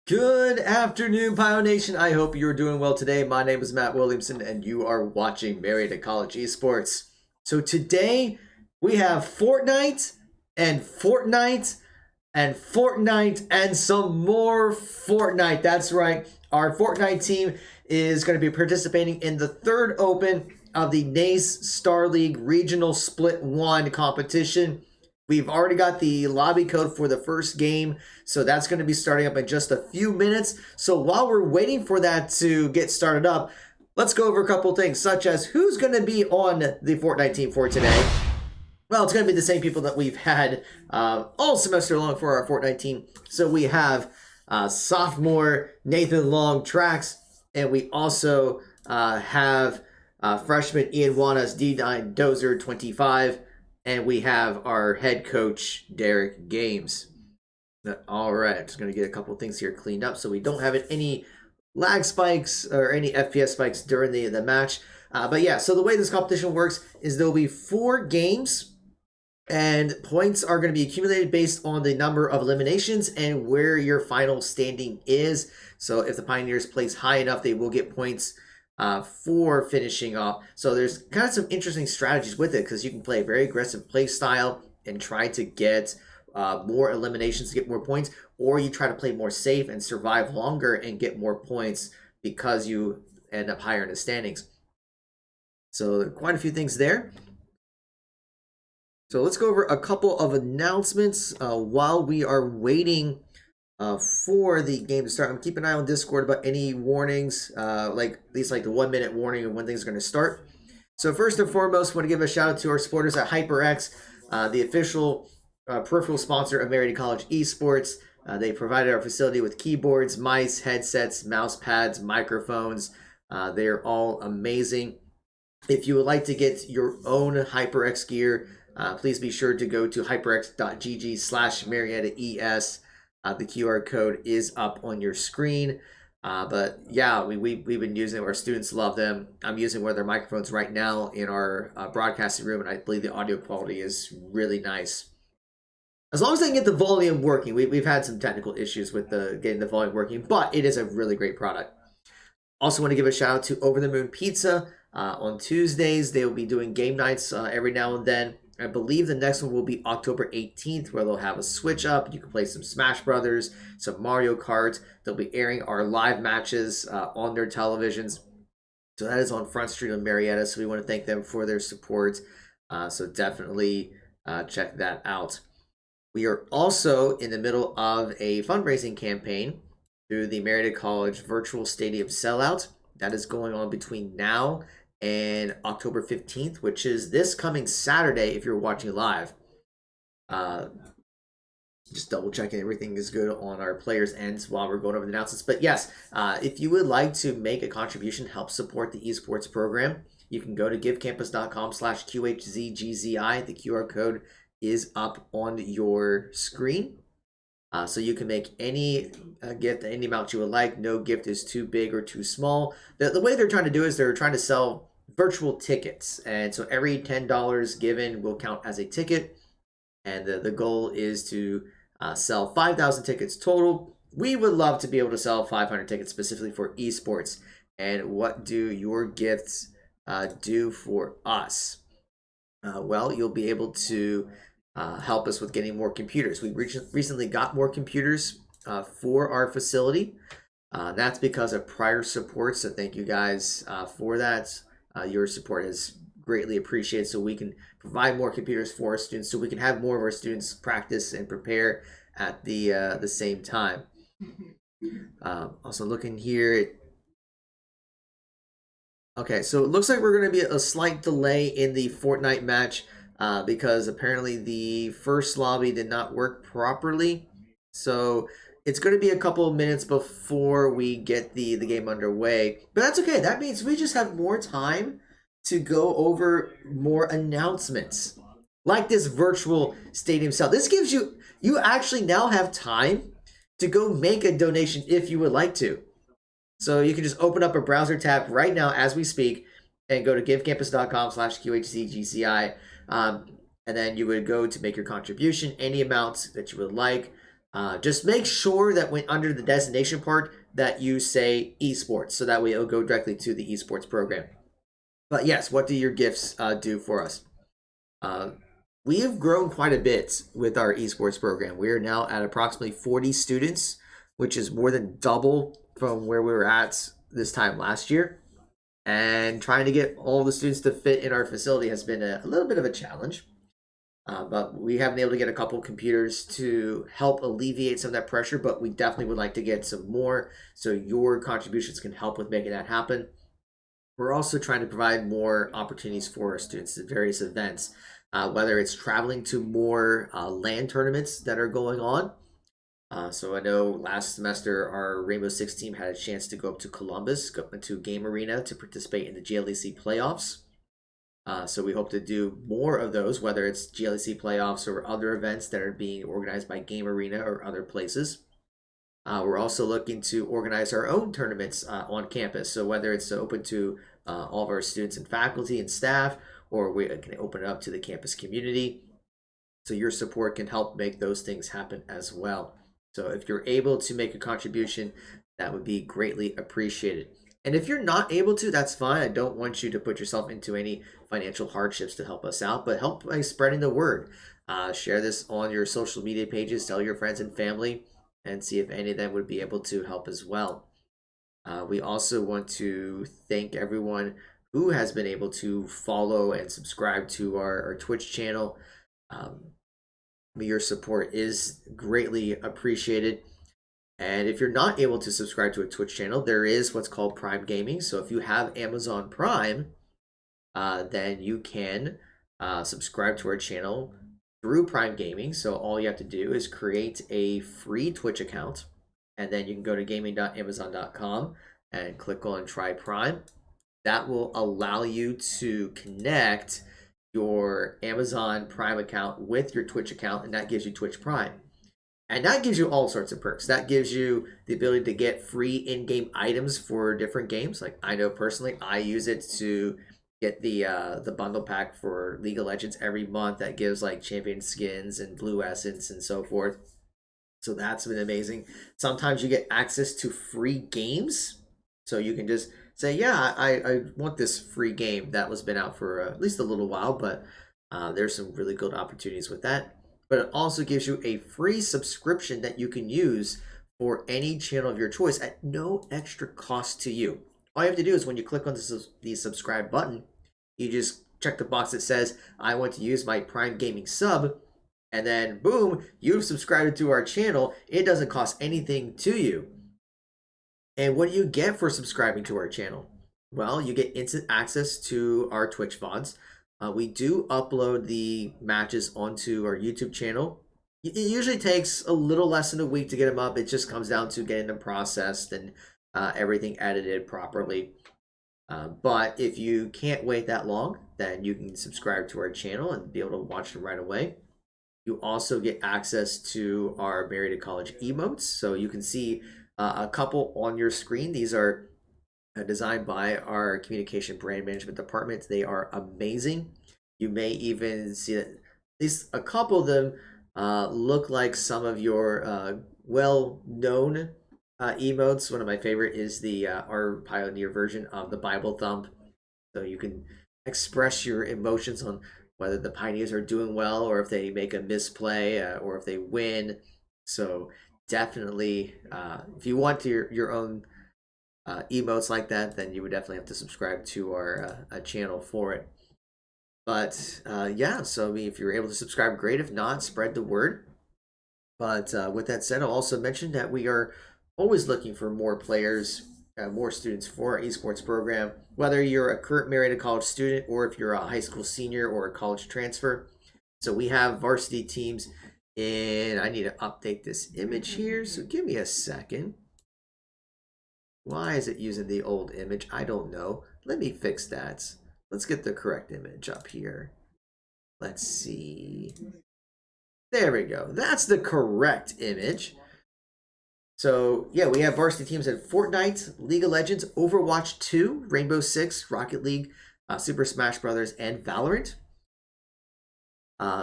Good afternoon, Pio Nation. I hope you're doing well today. My name is Matt Williamson, and you are watching Marietta College Esports. So today we have Fortnite and Fortnite and Fortnite and some more Fortnite. That's right. Our Fortnite team is going to be participating in the third open of the NACE Starleague Regional Split 1 competition. We've already got the lobby code for the first game, so that's going to be starting up in just a few minutes. So while we're waiting for that to get started up, let's go over a couple things, such as who's going to be on the Fortnite team for today. Well, it's going to be the same people that we've had all semester long for our Fortnite team. So we have sophomore Nathan Long Tracks, and we also have freshman Ian Wanas D9 Dozer 25. And we have our head coach, Derek Games. All right, just going to get a couple things here cleaned up so we don't have any lag spikes or any FPS spikes during the match. But yeah, so the way this competition works is there'll be 4 games, and points are going to be accumulated based on the number of eliminations and where your final standing is. So if the Pioneers place high enough, they will get points for finishing off. So there's kind of some interesting strategies with it because you can play a very aggressive play style and try to get more eliminations to get more points, or you try to play more safe and survive longer and get more points because you end up higher in the standings. So there are quite a few things there. So let's go over a couple of announcements while we are waiting for the game to start. Keep an eye on Discord about any warnings, like at least like the 1 minute warning of when things are going to start. So first and foremost, I want to give a shout out to our supporters at HyperX, the official peripheral sponsor of Marietta College Esports. They provided our facility with keyboards, mice, headsets, mouse pads, microphones. They're all amazing. If you would like to get your own HyperX gear, please be sure to go to hyperx.gg/MariettaES. The QR code is up on your screen. But yeah, we've been using them. Our students love them. I'm using one of their microphones right now in our broadcasting room, and I believe the audio quality is really nice. As long as I can get the volume working. We've had some technical issues with getting the volume working, but it is a really great product. Also want to give a shout out to Over the Moon Pizza. On Tuesdays, they will be doing game nights every now and then. I believe the next one will be October 18th, where they'll have a switch up. You can play some Smash Brothers, some Mario Kart. They'll be airing our live matches on their televisions. So that is on Front Street of Marietta. So we want to thank them for their support. So definitely check that out. We are also in the middle of a fundraising campaign through the Marietta College Virtual Stadium Sellout. That is going on between now and October 15th, which is this coming Saturday if you're watching live. Just double checking everything is good on our players' ends while we're going over the announcements. But yes, if you would like to make a contribution, help support the esports program, you can go to givecampus.com/QHZGZI. The QR code is up on your screen. So you can make any gift, any amount you would like. No gift is too big or too small. The way they're trying to do is they're trying to sell virtual tickets. And so every $10 given will count as a ticket. And the goal is to sell 5,000 tickets total. We would love to be able to sell 500 tickets specifically for esports. And what do your gifts do for us? Well, you'll be able to help us with getting more computers. We recently got more computers for our facility. That's because of prior support, so thank you guys for that. Your support is greatly appreciated, so we can provide more computers for our students, so we can have more of our students practice and prepare at the same time. Also looking here. Okay, so it looks like we're going to be a slight delay in the Fortnite match because apparently the first lobby did not work properly. So it's going to be a couple of minutes before we get the game underway. But that's okay. That means we just have more time to go over more announcements. Like this virtual stadium sale. This gives you actually now have time to go make a donation if you would like to. So you can just open up a browser tab right now as we speak and go to givecampus.com/QHCGCI. And then you would go to make your contribution, any amount that you would like. Just make sure that when under the designation part that you say esports, so that way it'll go directly to the esports program. But yes, what do your gifts do for us? We have grown quite a bit with our esports program. We are now at approximately 40 students, which is more than double from where we were at this time last year. And trying to get all the students to fit in our facility has been a little bit of a challenge. But we haven't been able to get a couple computers to help alleviate some of that pressure, but we definitely would like to get some more so your contributions can help with making that happen. We're also trying to provide more opportunities for our students at various events, whether it's traveling to more LAN tournaments that are going on. So I know last semester our Rainbow Six team had a chance to go up to Columbus, go up to Game Arena to participate in the GLEC playoffs. So we hope to do more of those, whether it's GLEC playoffs or other events that are being organized by Game Arena or other places. We're also looking to organize our own tournaments on campus. So whether it's open to all of our students and faculty and staff, or we can open it up to the campus community. So your support can help make those things happen as well. So if you're able to make a contribution, that would be greatly appreciated. And if you're not able to, that's fine. I don't want you to put yourself into any financial hardships to help us out, but help by spreading the word. Share this on your social media pages, tell your friends and family, and see if any of them would be able to help as well. We also want to thank everyone who has been able to follow and subscribe to our Twitch channel. Your support is greatly appreciated. And if you're not able to subscribe to a Twitch channel, there is what's called Prime Gaming. So if you have Amazon Prime, then you can subscribe to our channel through Prime Gaming. So all you have to do is create a free Twitch account, and then you can go to gaming.amazon.com and click on Try Prime. That will allow you to connect your Amazon Prime account with your Twitch account, and that gives you Twitch Prime. And that gives you all sorts of perks. That gives you the ability to get free in-game items for different games. Like I know personally, I use it to get the bundle pack for League of Legends every month. That gives like champion skins and blue essence and so forth. So that's been amazing. Sometimes you get access to free games. So you can just say, yeah, I want this free game that was been out for at least a little while, but there's some really good opportunities with that. But it also gives you a free subscription that you can use for any channel of your choice at no extra cost to you. All you have to do is when you click on the subscribe button, you just check the box that says, I want to use my Prime Gaming sub, and then boom, you've subscribed to our channel. It doesn't cost anything to you. And what do you get for subscribing to our channel? Well, you get instant access to our Twitch VODs. We do upload the matches onto our YouTube channel. It usually takes a little less than a week to get them up. It just comes down to getting them processed and everything edited properly. But if you can't wait that long, then you can subscribe to our channel and be able to watch them right away. You also get access to our Marietta College emotes. So you can see a couple on your screen. These are designed by our communication brand management department. They are amazing. You may even see that at least a couple of them look like some of your well-known emotes. One of my favorite is the our Pioneer version of the Bible thumb. So you can express your emotions on whether the Pioneers are doing well or if they make a misplay or if they win. So definitely, if you want your own emotes like that, then you would definitely have to subscribe to our channel for it. But yeah, so I mean, if you're able to subscribe, great. If not, spread the word. But with that said, I'll also mention that we are always looking for more players, more students for our esports program, whether you're a current Marietta College student or if you're a high school senior or a college transfer. So we have varsity teams, and I need to update this image here, so give me a second. Why is it using the old image? I don't know. Let me fix that. Let's get the correct image up here. Let's see. There we go. That's the correct image. So, yeah, we have varsity teams in Fortnite, League of Legends, Overwatch 2, Rainbow Six, Rocket League, Super Smash Brothers, and Valorant.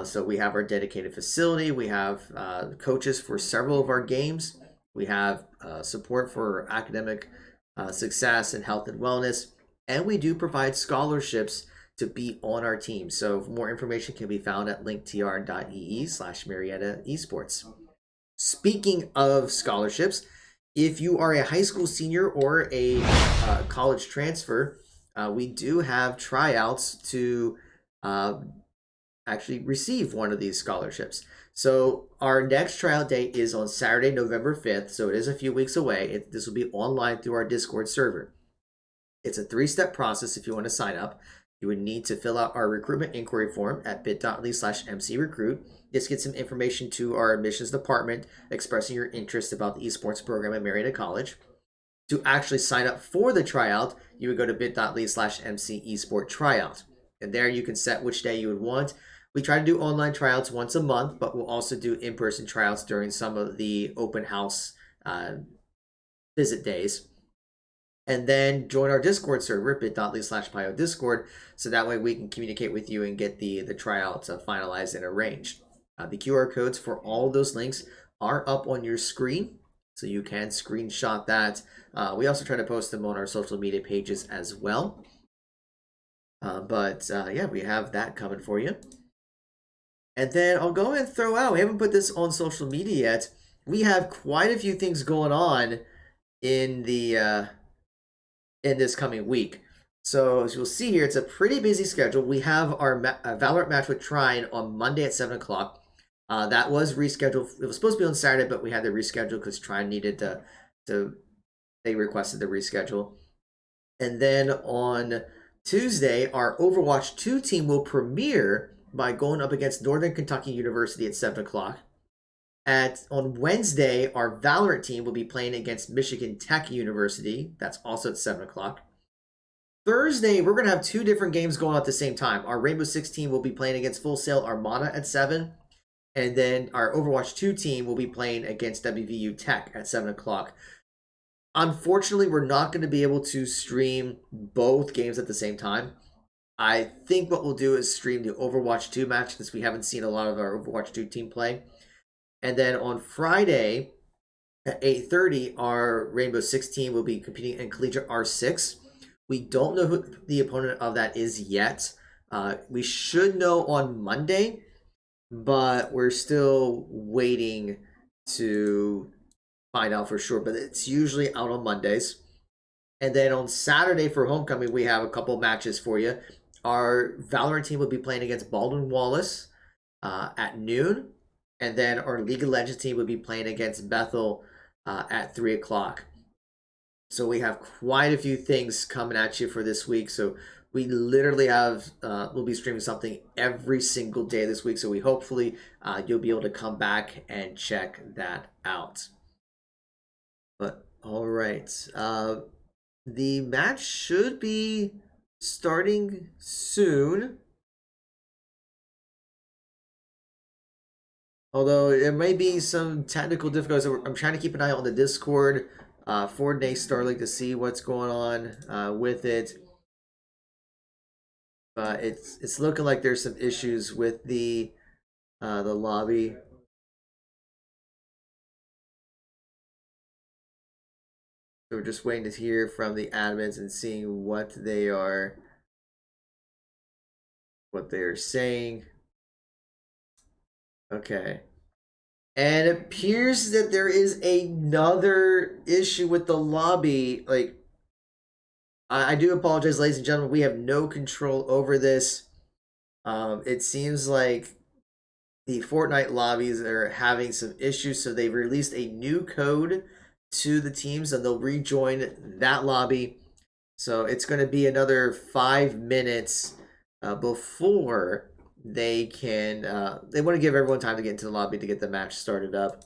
So we have our dedicated facility. We have coaches for several of our games. We have support for academic success and health and wellness. And we do provide scholarships to be on our team. So more information can be found at linktr.ee/Marietta Esports. Speaking of scholarships, if you are a high school senior or a college transfer, we do have tryouts to actually receive one of these scholarships. So our next tryout date is on Saturday, November 5th. So it is a few weeks away. This will be online through our Discord server. It's a 3-step process if you want to sign up. You would need to fill out our recruitment inquiry form at bit.ly/mcrecruit. This gets some information to our admissions department expressing your interest about the esports program at Marietta College. To actually sign up for the tryout, you would go to bit.ly/mcesporttryout. And there you can set which day you would want. We try to do online tryouts once a month, but we'll also do in-person tryouts during some of the open house visit days. And then join our Discord server, bit.ly/PioDiscord, so that way we can communicate with you and get the tryouts finalized and arranged. The QR codes for all of those links are up on your screen, so you can screenshot that. We also try to post them on our social media pages as well. Yeah, we have that coming for you. And then I'll go and throw out, we haven't put this on social media yet. We have quite a few things going on in the in this coming week. So as you'll see here, it's a pretty busy schedule. We have our Valorant match with Trine on Monday at 7 o'clock. That was rescheduled. It was supposed to be on Saturday, but we had to reschedule because Trine needed they requested the reschedule. And then on Tuesday, our Overwatch 2 team will premiere by going up against Northern Kentucky University at 7 o'clock. On Wednesday, our Valorant team will be playing against Michigan Tech University. That's also at 7 o'clock. Thursday, we're going to have 2 different games going on at the same time. Our Rainbow Six team will be playing against Full Sail Armada at 7. And then our Overwatch 2 team will be playing against WVU Tech at 7 o'clock. Unfortunately, we're not going to be able to stream both games at the same time. I think what we'll do is stream the Overwatch 2 match since we haven't seen a lot of our Overwatch 2 team play. And then on Friday at 8:30, our Rainbow Six team will be competing in Collegiate R6. We don't know who the opponent of that is yet. We should know on Monday, but we're still waiting to find out for sure. But it's usually out on Mondays. And then on Saturday for homecoming, we have a couple matches for you. Our Valorant team will be playing against Baldwin Wallace at noon. And then our League of Legends team will be playing against Bethel at 3 o'clock. So we have quite a few things coming at you for this week. So we literally have, we'll be streaming something every single day this week. So we hopefully you'll be able to come back and check that out. But all right. The match should be starting soon. Although there may be some technical difficulties. I'm trying to keep an eye on the Discord for NACE Starleague to see what's going on with it. But it's looking like there's some issues with the lobby. So we're just waiting to hear from the admins and seeing what they're saying. Okay. And it appears that there is another issue with the lobby. Like, I do apologize, ladies and gentlemen. We have no control over this. It seems like the Fortnite lobbies are having some issues, so they've released a new code to the teams, and they'll rejoin that lobby. So it's going to be another 5 minutes before they can. They want to give everyone time to get into the lobby to get the match started up.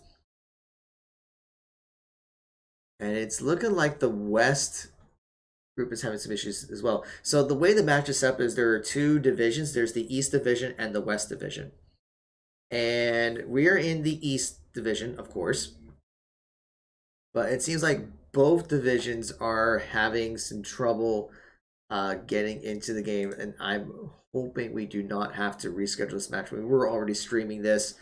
And it's looking like the West group is having some issues as well. So the way the match is set up is there are 2 divisions. There's the East Division and the West Division. And we're in the East Division, of course. But it seems like both divisions are having some trouble getting into the game. And I'm hoping we do not have to reschedule this match. We were already streaming this,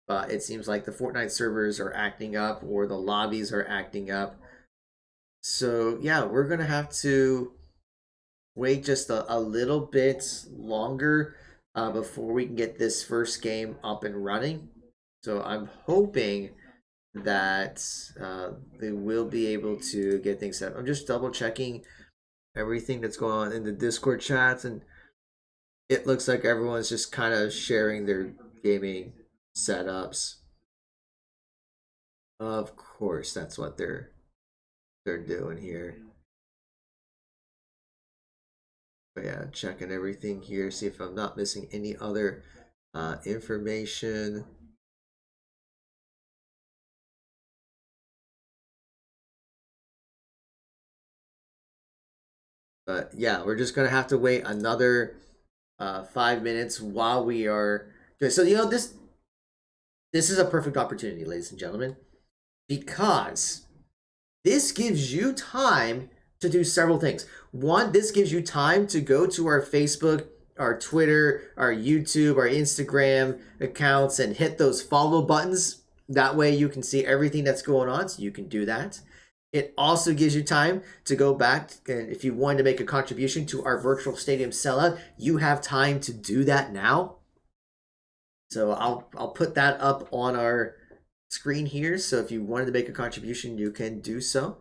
but it seems like the Fortnite servers are acting up or the lobbies are acting up. So yeah, we're gonna have to wait just a little bit longer before we can get this first game up and running. So I'm hoping that they will be able to get things set up. I'm just double checking everything that's going on in the Discord chats, and it looks like everyone's just kind of sharing their gaming setups. Of course, that's what they're doing here. But yeah, checking everything here, see if I'm not missing any other information. But yeah, we're just gonna have to wait another 5 minutes while we are. So this is a perfect opportunity, ladies and gentlemen, because this gives you time to do several things. One, this gives you time to go to our Facebook, our Twitter, our YouTube, our Instagram accounts and hit those follow buttons. That way you can see everything that's going on, so you can do that. It also gives you time to go back, and if you wanted to make a contribution to our virtual stadium sellout, you have time to do that now. So I'll put that up on our screen here. So if you wanted to make a contribution, you can do so.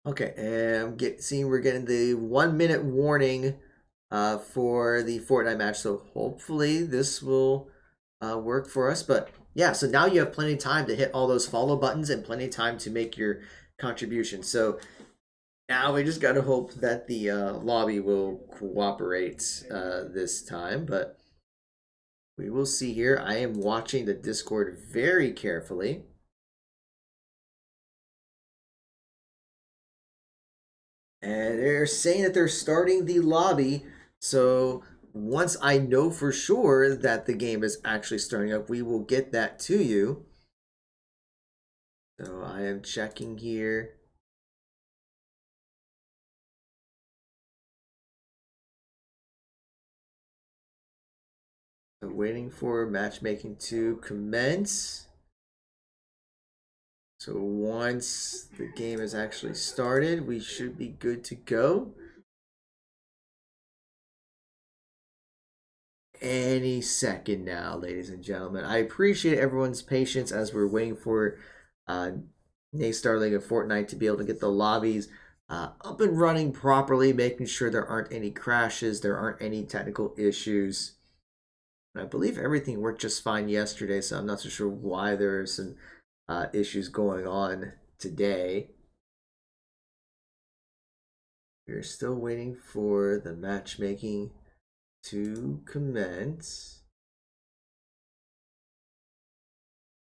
Okay, and seeing we're getting the 1 minute warning for the Fortnite match. So hopefully this will work for us. But yeah, so now you have plenty of time to hit all those follow buttons and plenty of time to make your contribution. So now we just got to hope that the lobby will cooperate this time. But we will see here. I am watching the Discord very carefully. And they're saying that they're starting the lobby. So once I know for sure that the game is actually starting up, we will get that to you. So I am checking here. So waiting for matchmaking to commence. So once the game is actually started, we should be good to go. Any second now, ladies and gentlemen. I appreciate everyone's patience as we're waiting for NACE Starleague and Fortnite to be able to get the lobbies up and running properly, making sure there aren't any crashes, there aren't any technical issues. And I believe everything worked just fine yesterday, so I'm not so sure why there are some issues going on today. We're still waiting for the matchmaking to commence.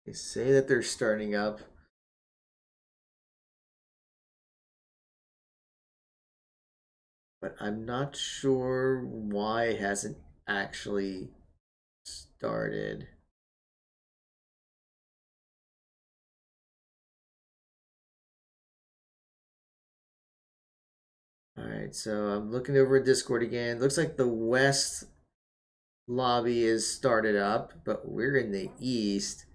They say that they're starting up. But I'm not sure why it hasn't actually started. Alright, so I'm looking over at Discord again. Looks like the West lobby is started up, but we're in the East.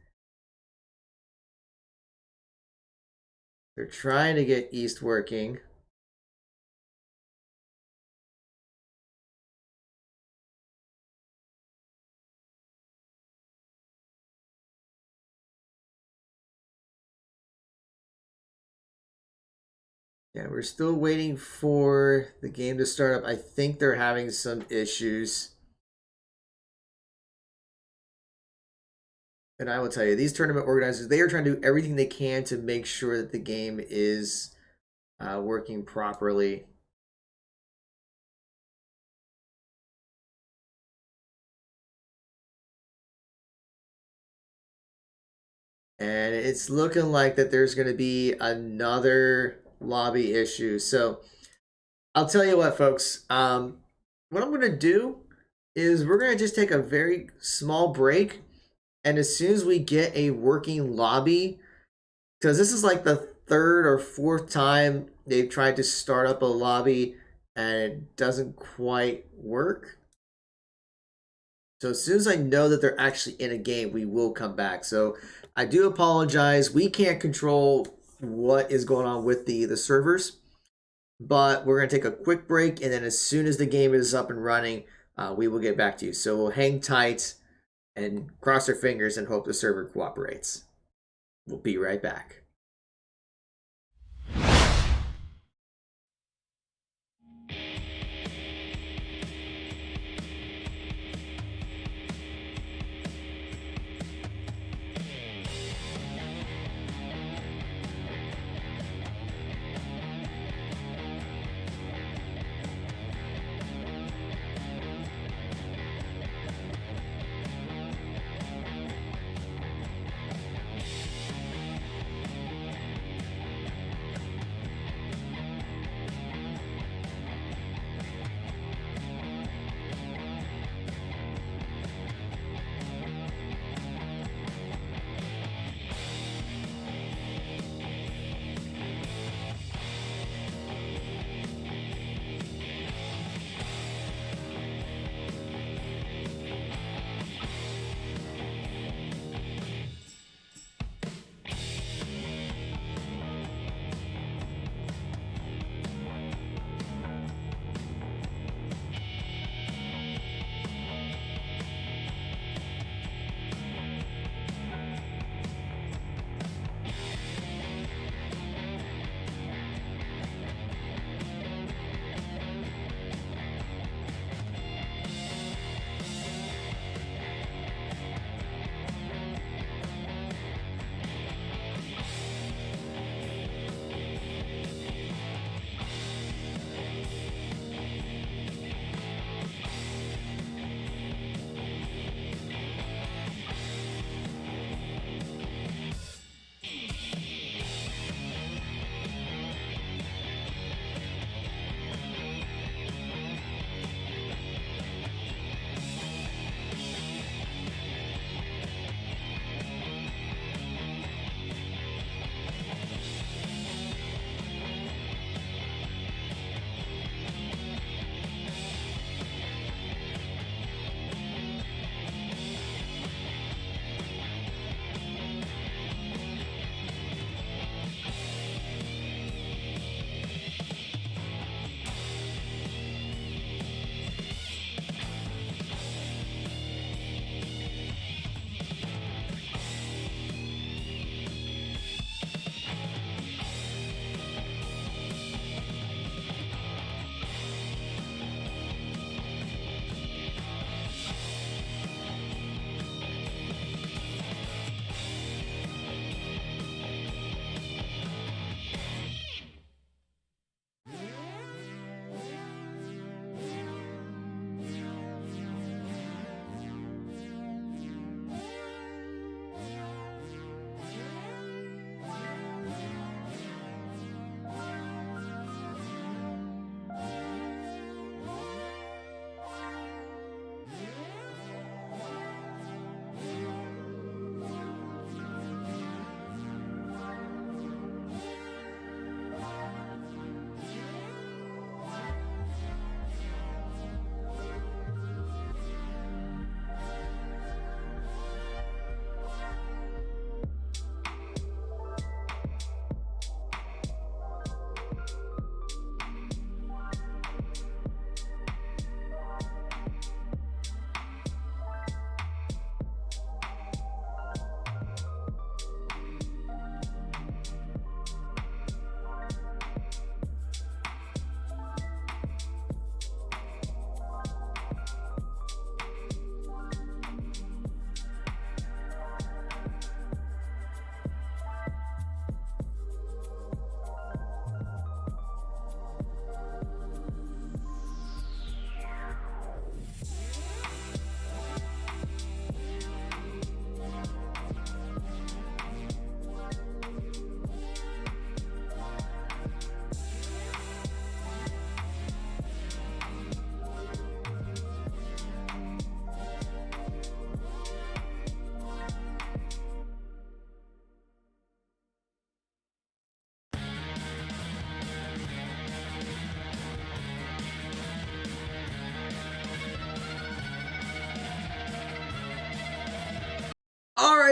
They're trying to get East working. Yeah, we're still waiting for the game to start up. I think they're having some issues. And I will tell you, these tournament organizers, they are trying to do everything they can to make sure that the game is working properly. And it's looking like that there's going to be another lobby issue. So I'll tell you what, folks. What I'm going to do is we're going to just take a very small break. And as soon as we get a working lobby, because this is like the third or fourth time they've tried to start up a lobby and it doesn't quite work. So as soon as I know that they're actually in a game, we will come back. So I do apologize. We can't control what is going on with the servers, but we're going to take a quick break, and then as soon as the game is up and running, we will get back to you. So we'll hang tight and cross our fingers and hope the server cooperates. We'll be right back.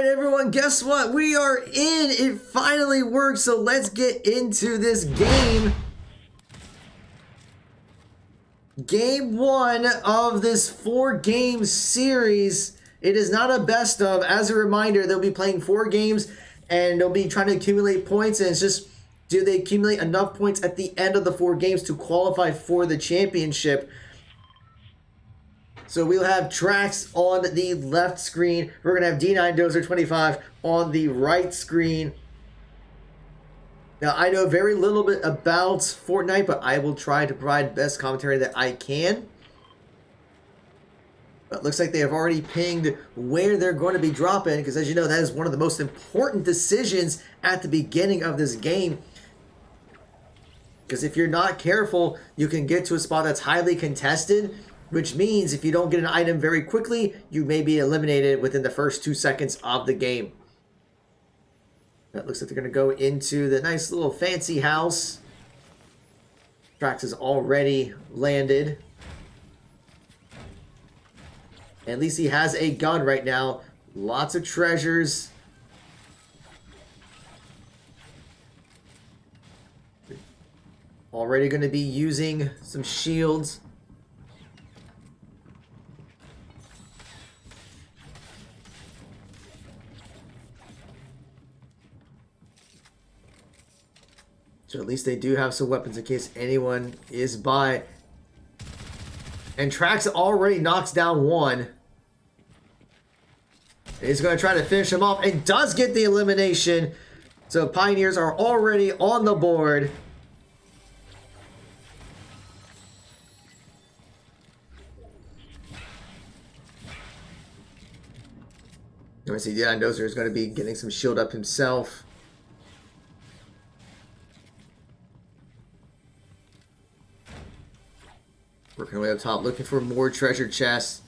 right, everyone, guess what? We are in. It finally worked, so let's get into this game. Game 1 of this 4-game series. It is not a best of. As a reminder, they'll be playing 4 games, and they'll be trying to accumulate points, and it's just, do they accumulate enough points at the end of the 4 games to qualify for the championship? So we'll have Trax on the left screen. We're going to have D9 Dozer 25 on the right screen. Now, I know very little bit about Fortnite, but I will try to provide best commentary that I can. But it looks like they have already pinged where they're going to be dropping, because as you know, that is one of the most important decisions at the beginning of this game. Because if you're not careful, you can get to a spot that's highly contested, which means if you don't get an item very quickly, you may be eliminated within the first 2 seconds of the game. That looks like they're going to go into the nice little fancy house. Trax is already landed. At least he has a gun right now. Lots of treasures. Already going to be using some shields. So at least they do have some weapons in case anyone is by. And Trax already knocks down one. He's going to try to finish him off and does get the elimination. So Pioneers are already on the board. You want to see D9 Dozer is going to be getting some shield up himself. Working our way up top, looking for more treasure chests.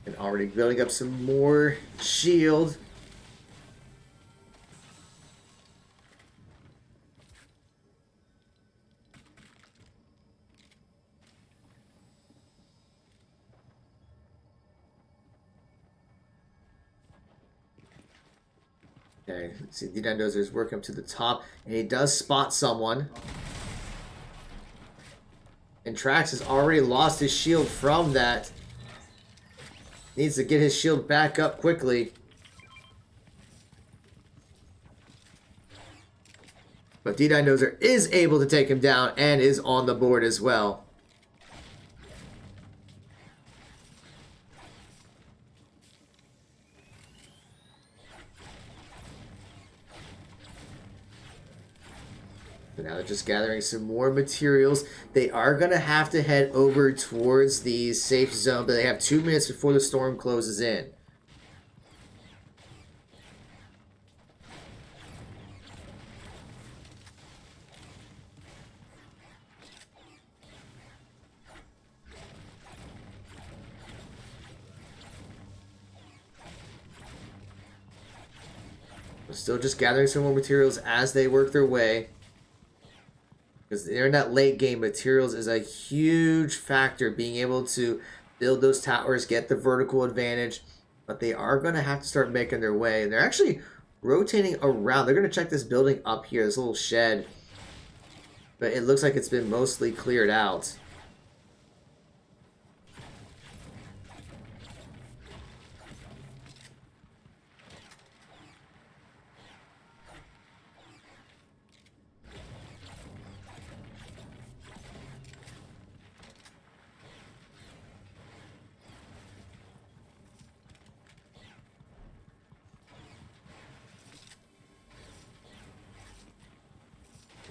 And already building up some more shield. Okay, let's see, D9 Dozer is working up to the top, and he does spot someone. And Trax has already lost his shield from that. Needs to get his shield back up quickly. But D9 Dozer is able to take him down and is on the board as well. So now they're just gathering some more materials. They are going to have to head over towards the safe zone, but they have 2 minutes before the storm closes in. They're still just gathering some more materials as they work their way. Because they're in that late game, materials is a huge factor. Being able to build those towers, get the vertical advantage. But they are going to have to start making their way. And they're actually rotating around. They're going to check this building up here, this little shed. But it looks like it's been mostly cleared out.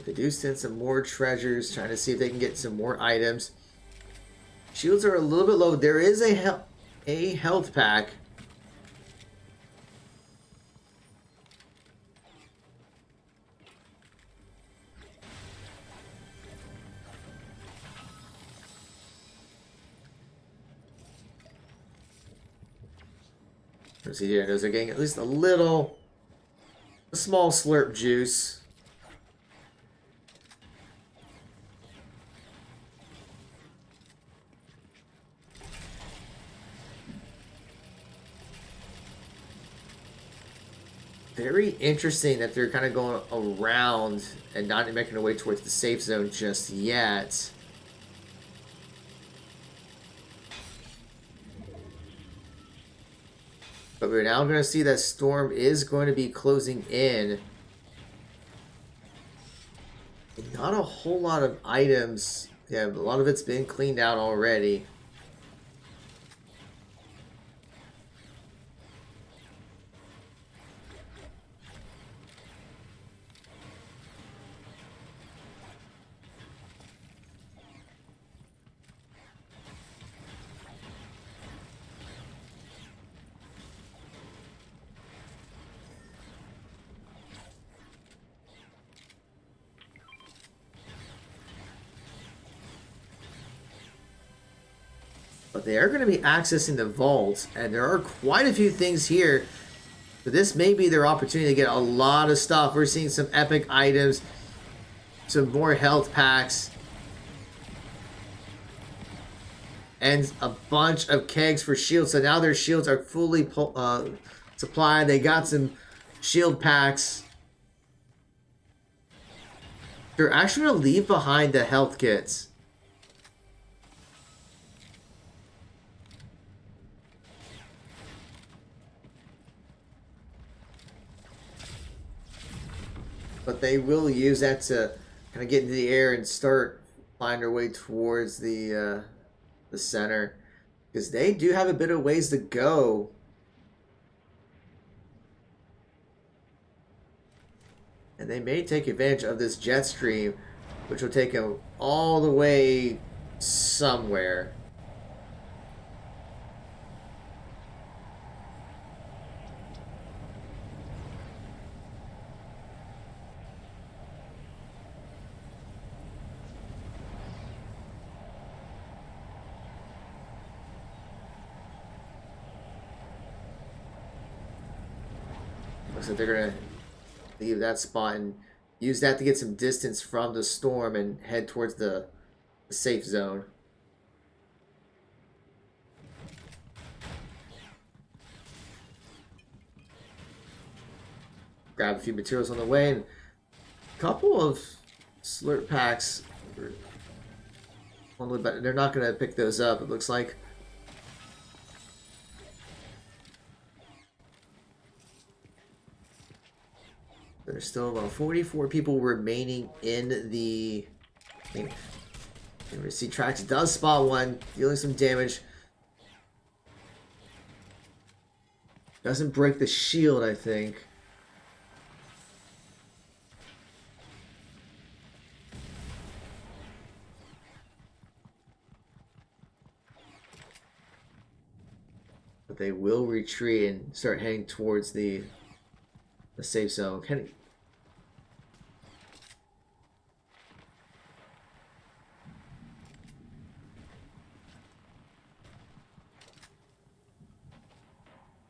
They do send some more treasures, trying to see if they can get some more items. Shields are a little bit low. There is a health pack. Let's see here. Those are getting at least a small slurp juice. very interesting that they're kind of going around and not making their way towards the safe zone just yet. But we're now going to see that Storm is going to be closing in. Not a whole lot of items. Yeah, a lot of it's been cleaned out already. But they are going to be accessing the vault, and there are quite a few things here. But this may be their opportunity to get a lot of stuff. We're seeing some epic items, some more health packs, and a bunch of kegs for shields. So now their shields are fully supplied. They got some shield packs. They're actually going to leave behind the health kits. But they will use that to kind of get into the air and start flying their way towards the center. Because they do have a bit of ways to go. And they may take advantage of this jet stream, which will take them all the way somewhere. Looks like they're going to leave that spot and use that to get some distance from the storm and head towards the safe zone. Grab a few materials on the way, and a couple of slurp packs. But they're not going to pick those up, it looks like. There's still about 44 people remaining in the... And we see Trax does spot one, dealing some damage. Doesn't break the shield, I think. But they will retreat and start heading towards the safe zone.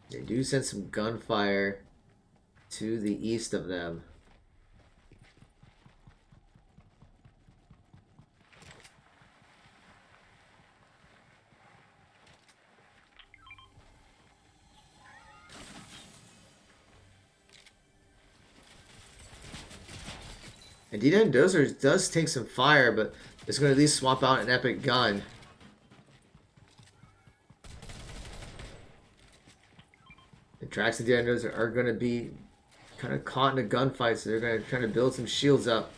They do send some gunfire to the east of them. And D-Den Dozer does take some fire, but it's going to at least swap out an epic gun. The Trax and D-Den Dozer are going to be kind of caught in a gunfight, so they're going to try to build some shields up.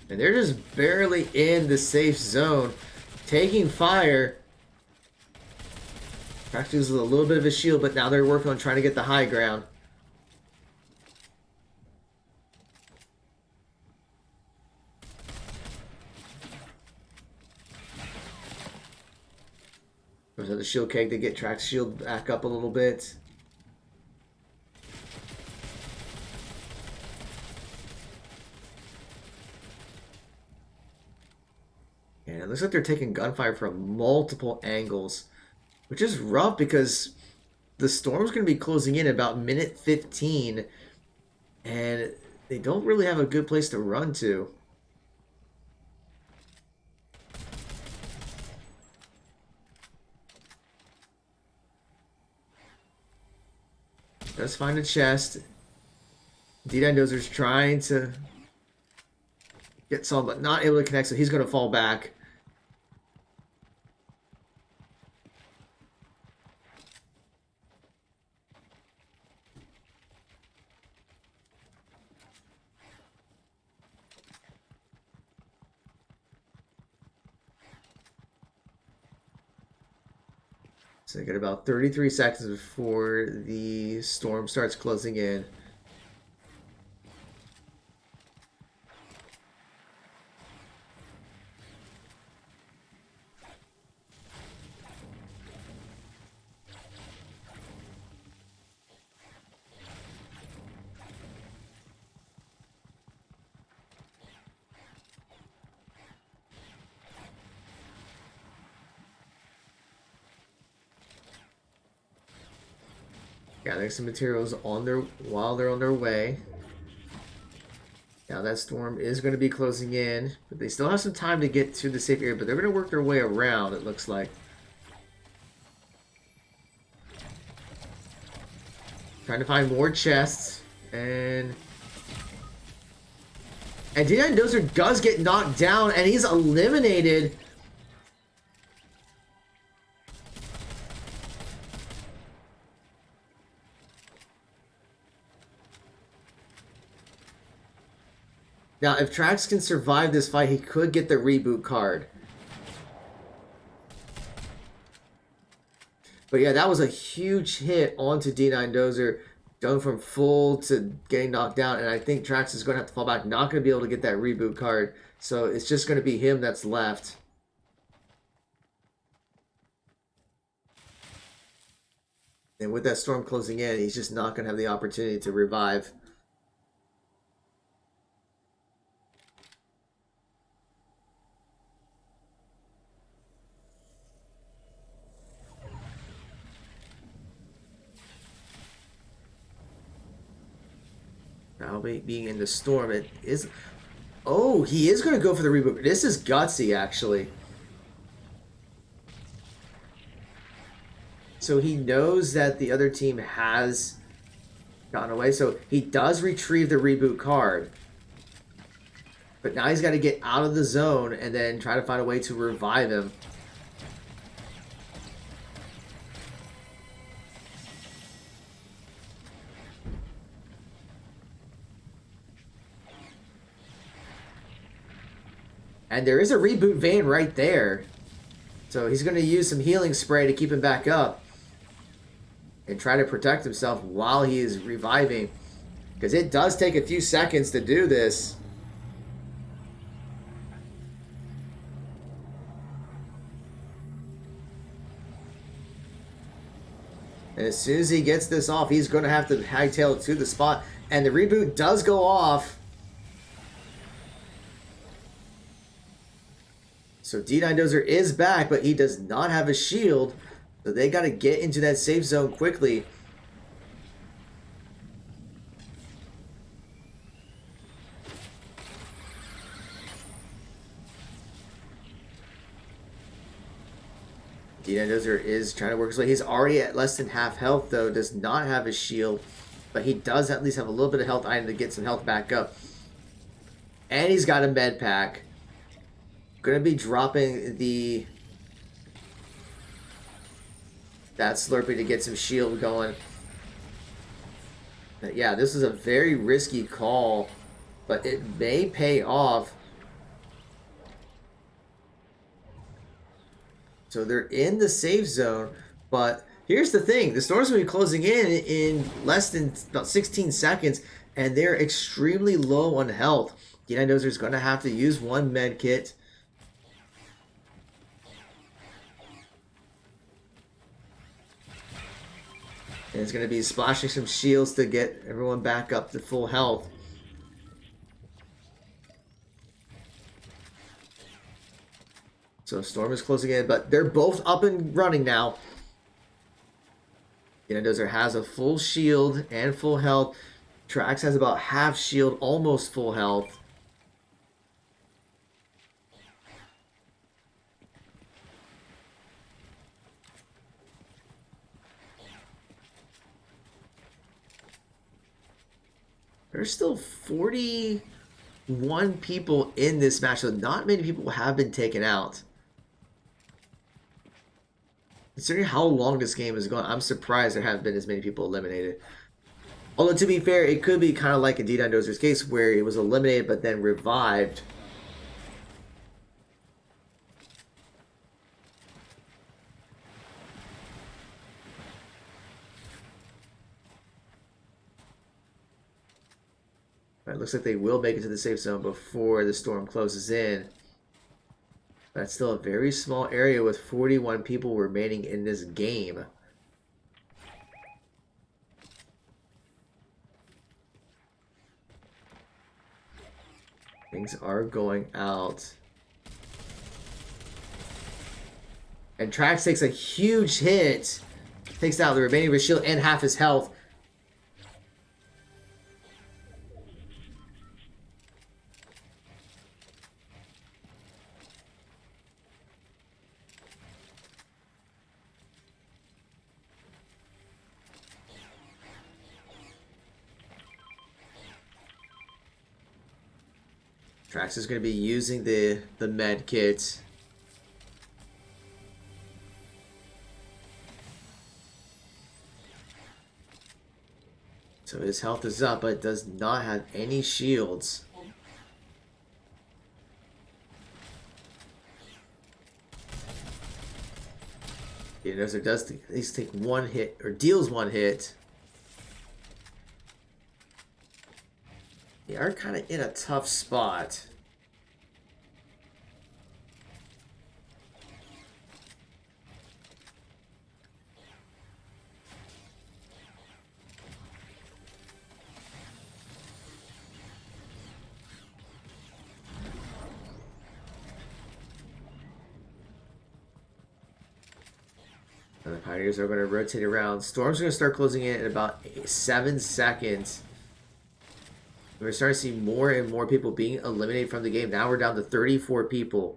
And they're just barely in the safe zone. Taking fire. Trax uses a little bit of a shield, but now they're working on trying to get the high ground. There's another shield keg to get Trax shield back up a little bit. And it looks like they're taking gunfire from multiple angles, which is rough because the storm's going to be closing in about minute 15, and they don't really have a good place to run to. Does find a chest. D-Dozer's trying to get some, but not able to connect, so he's going to fall back. So they get about 33 seconds before the storm starts closing in. Gathering some materials while they're on their way. Now that storm is going to be closing in, but they still have some time to get to the safe area, but they're going to work their way around, it looks like. Trying to find more chests, and D-Dozer does get knocked down, and he's eliminated. Now, if Trax can survive this fight, he could get the reboot card. But yeah, that was a huge hit onto D-Dozer, going from full to getting knocked down. And I think Trax is going to have to fall back, not going to be able to get that reboot card. So it's just going to be him that's left. And with that storm closing in, he's just not going to have the opportunity to revive. Now being in the storm, it is... Oh, he is going to go for the reboot. This is gutsy, actually. So he knows that the other team has gotten away. So he does retrieve the reboot card. But now he's got to get out of the zone and then try to find a way to revive him. And there is a reboot van right there. So he's going to use some healing spray to keep him back up. And try to protect himself while he is reviving. Because it does take a few seconds to do this. And as soon as he gets this off, he's going to have to hightail it to the spot. And the reboot does go off. So D-Dozer is back, but he does not have a shield. So they got to get into that safe zone quickly. D-Dozer is trying to work his way. He's already at less than half health, though. Does not have a shield. But he does at least have a little bit of health item to get some health back up. And he's got a med pack. Going to be dropping that Slurpee to get some shield going. But yeah, this is a very risky call, but it may pay off. So they're in the safe zone, but here's the thing. The storm's going to be closing in less than about 16 seconds, and they're extremely low on health. D-Dozer's going to have to use one med kit. And it's going to be splashing some shields to get everyone back up to full health. So Storm is closing in, but they're both up and running now. D-Dozer has a full shield and full health. Trax has about half shield, almost full health. There's still 41 people in this match, so not many people have been taken out. Considering how long this game is going, I'm surprised there haven't been as many people eliminated. Although, to be fair, it could be kind of like in D9Dozer's case, where it was eliminated but then revived. It looks like they will make it to the safe zone before the storm closes in. That's still a very small area with 41 people remaining in this game. Things are going out. And Trax takes a huge hit. Takes out the remaining of his shield and half his health. Trax is going to be using the med kit. So his health is up, but does not have any shields. D9Dozer does at least take one hit, or deals one hit. They are kind of in a tough spot. And the Pioneers are going to rotate around. Storm's going to start closing in about 7 seconds. We're starting to see more and more people being eliminated from the game. Now we're down to 34 people.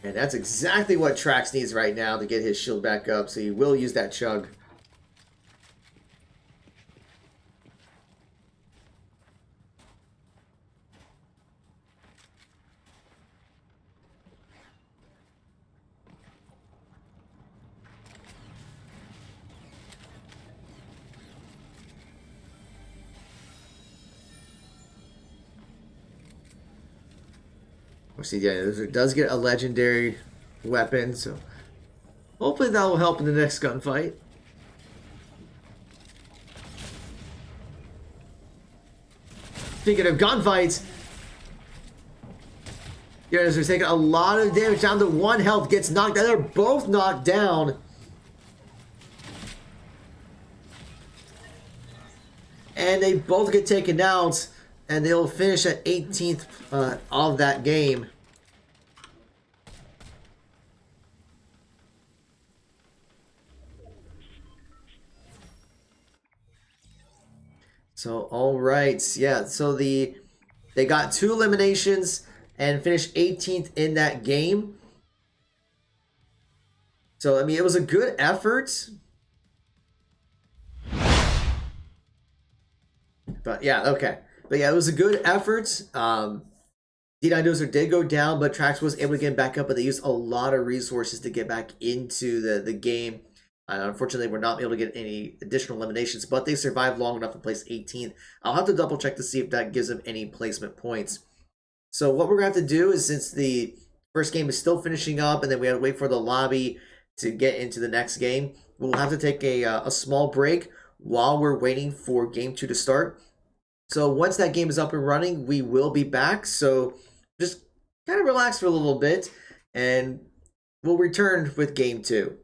And that's exactly what Trax needs right now to get his shield back up. So he will use that chug. See, yeah, it does get a legendary weapon, so hopefully that will help in the next gunfight. Speaking of gunfights, yeah, they're taking a lot of damage, down to 1 health, gets knocked down. They're both knocked down. And they both get taken out, and they'll finish at 18th of that game. So, all right, yeah. So they got 2 eliminations and finished 18th in that game. So I mean, it was a good effort. But yeah, okay. But yeah, it was a good effort. D9Dozer did go down, but Trax was able to get back up, but they used a lot of resources to get back into the game. Unfortunately, we're not able to get any additional eliminations, but they survived long enough to place 18th. I'll have to double check to see if that gives them any placement points. So what we're going to have to do is, since the first game is still finishing up, and then we have to wait for the lobby to get into the next game, we'll have to take a small break while we're waiting for game 2 to start. So once that game is up and running, we will be back. So just kind of relax for a little bit, and we'll return with game 2.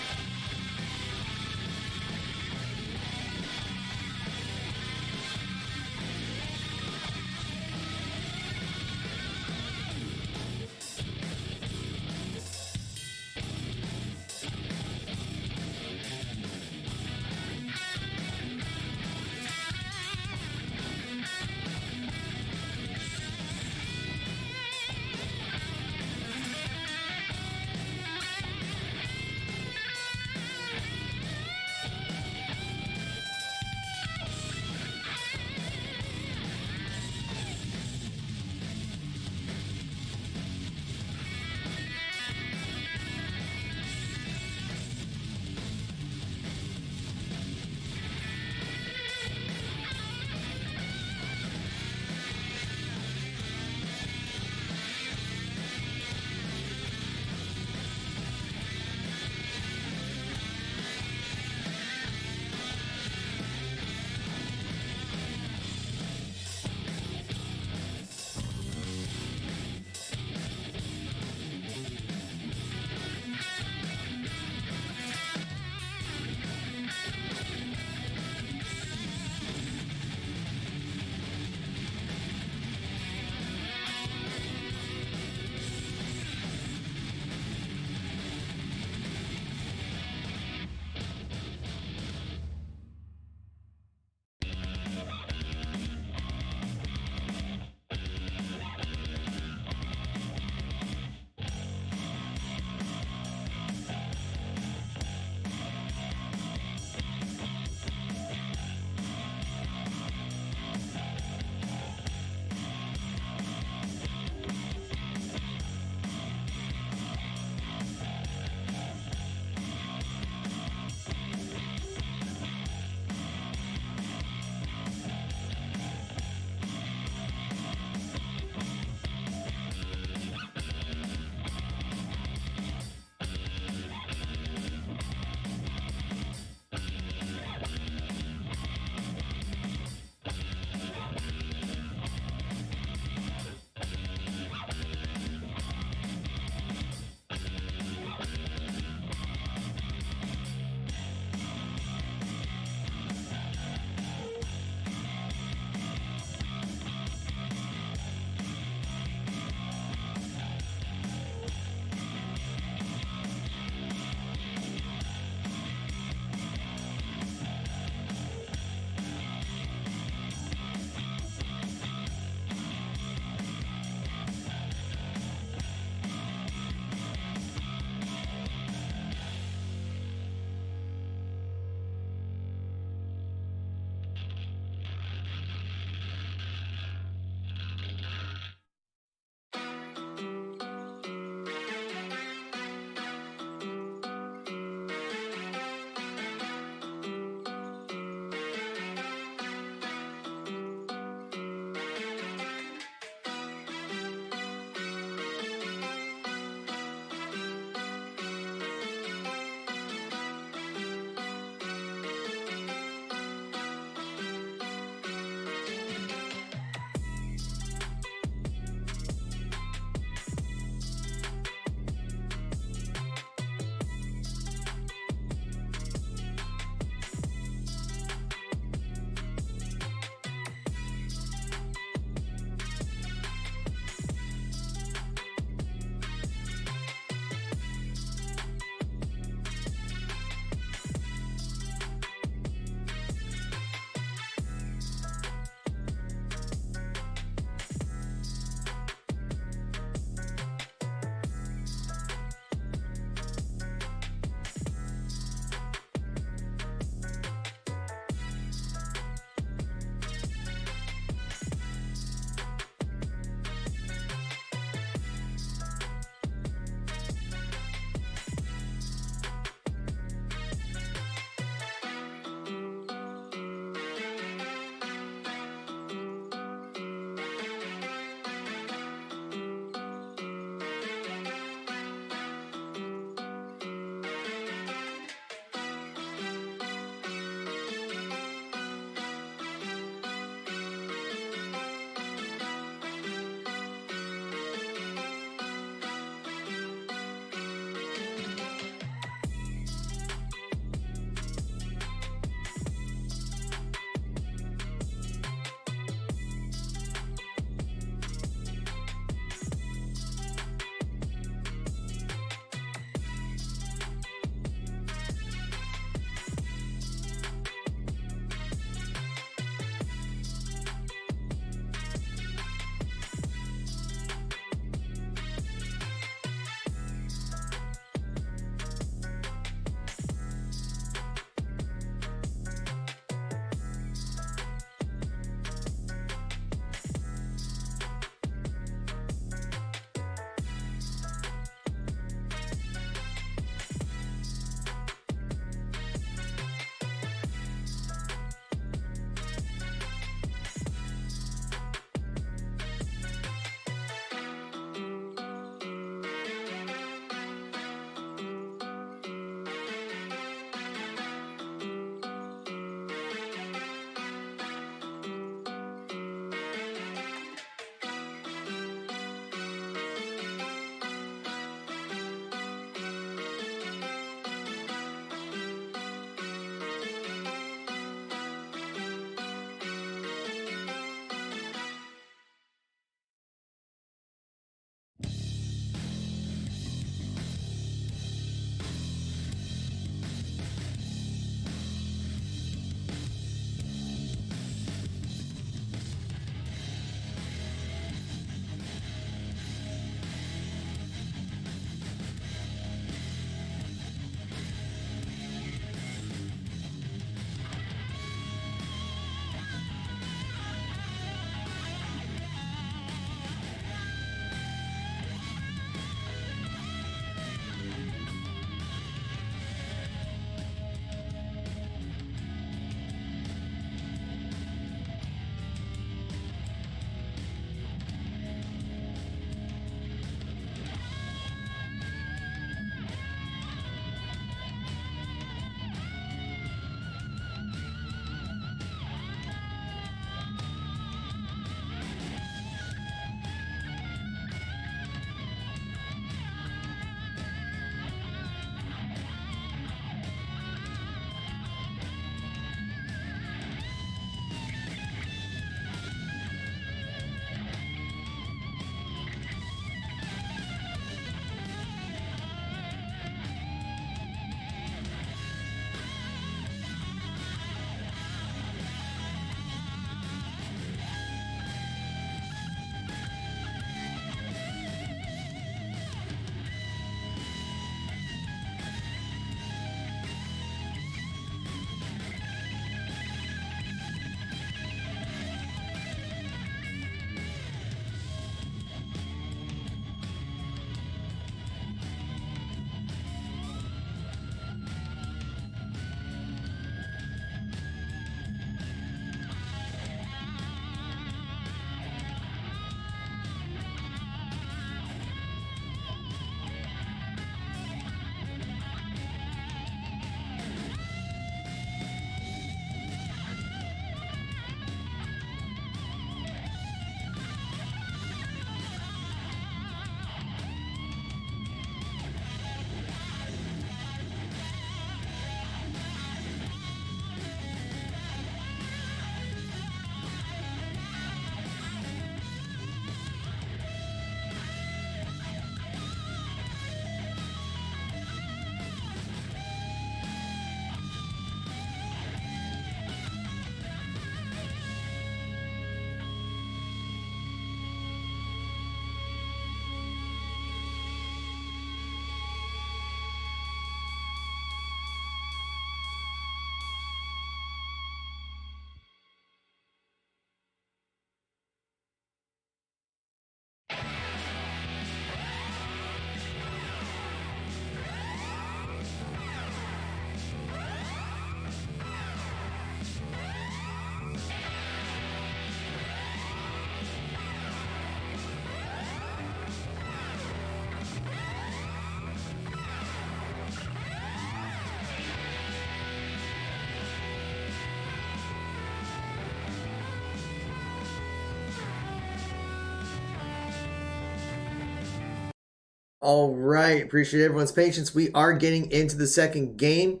All right, appreciate everyone's patience. We are getting into the second game.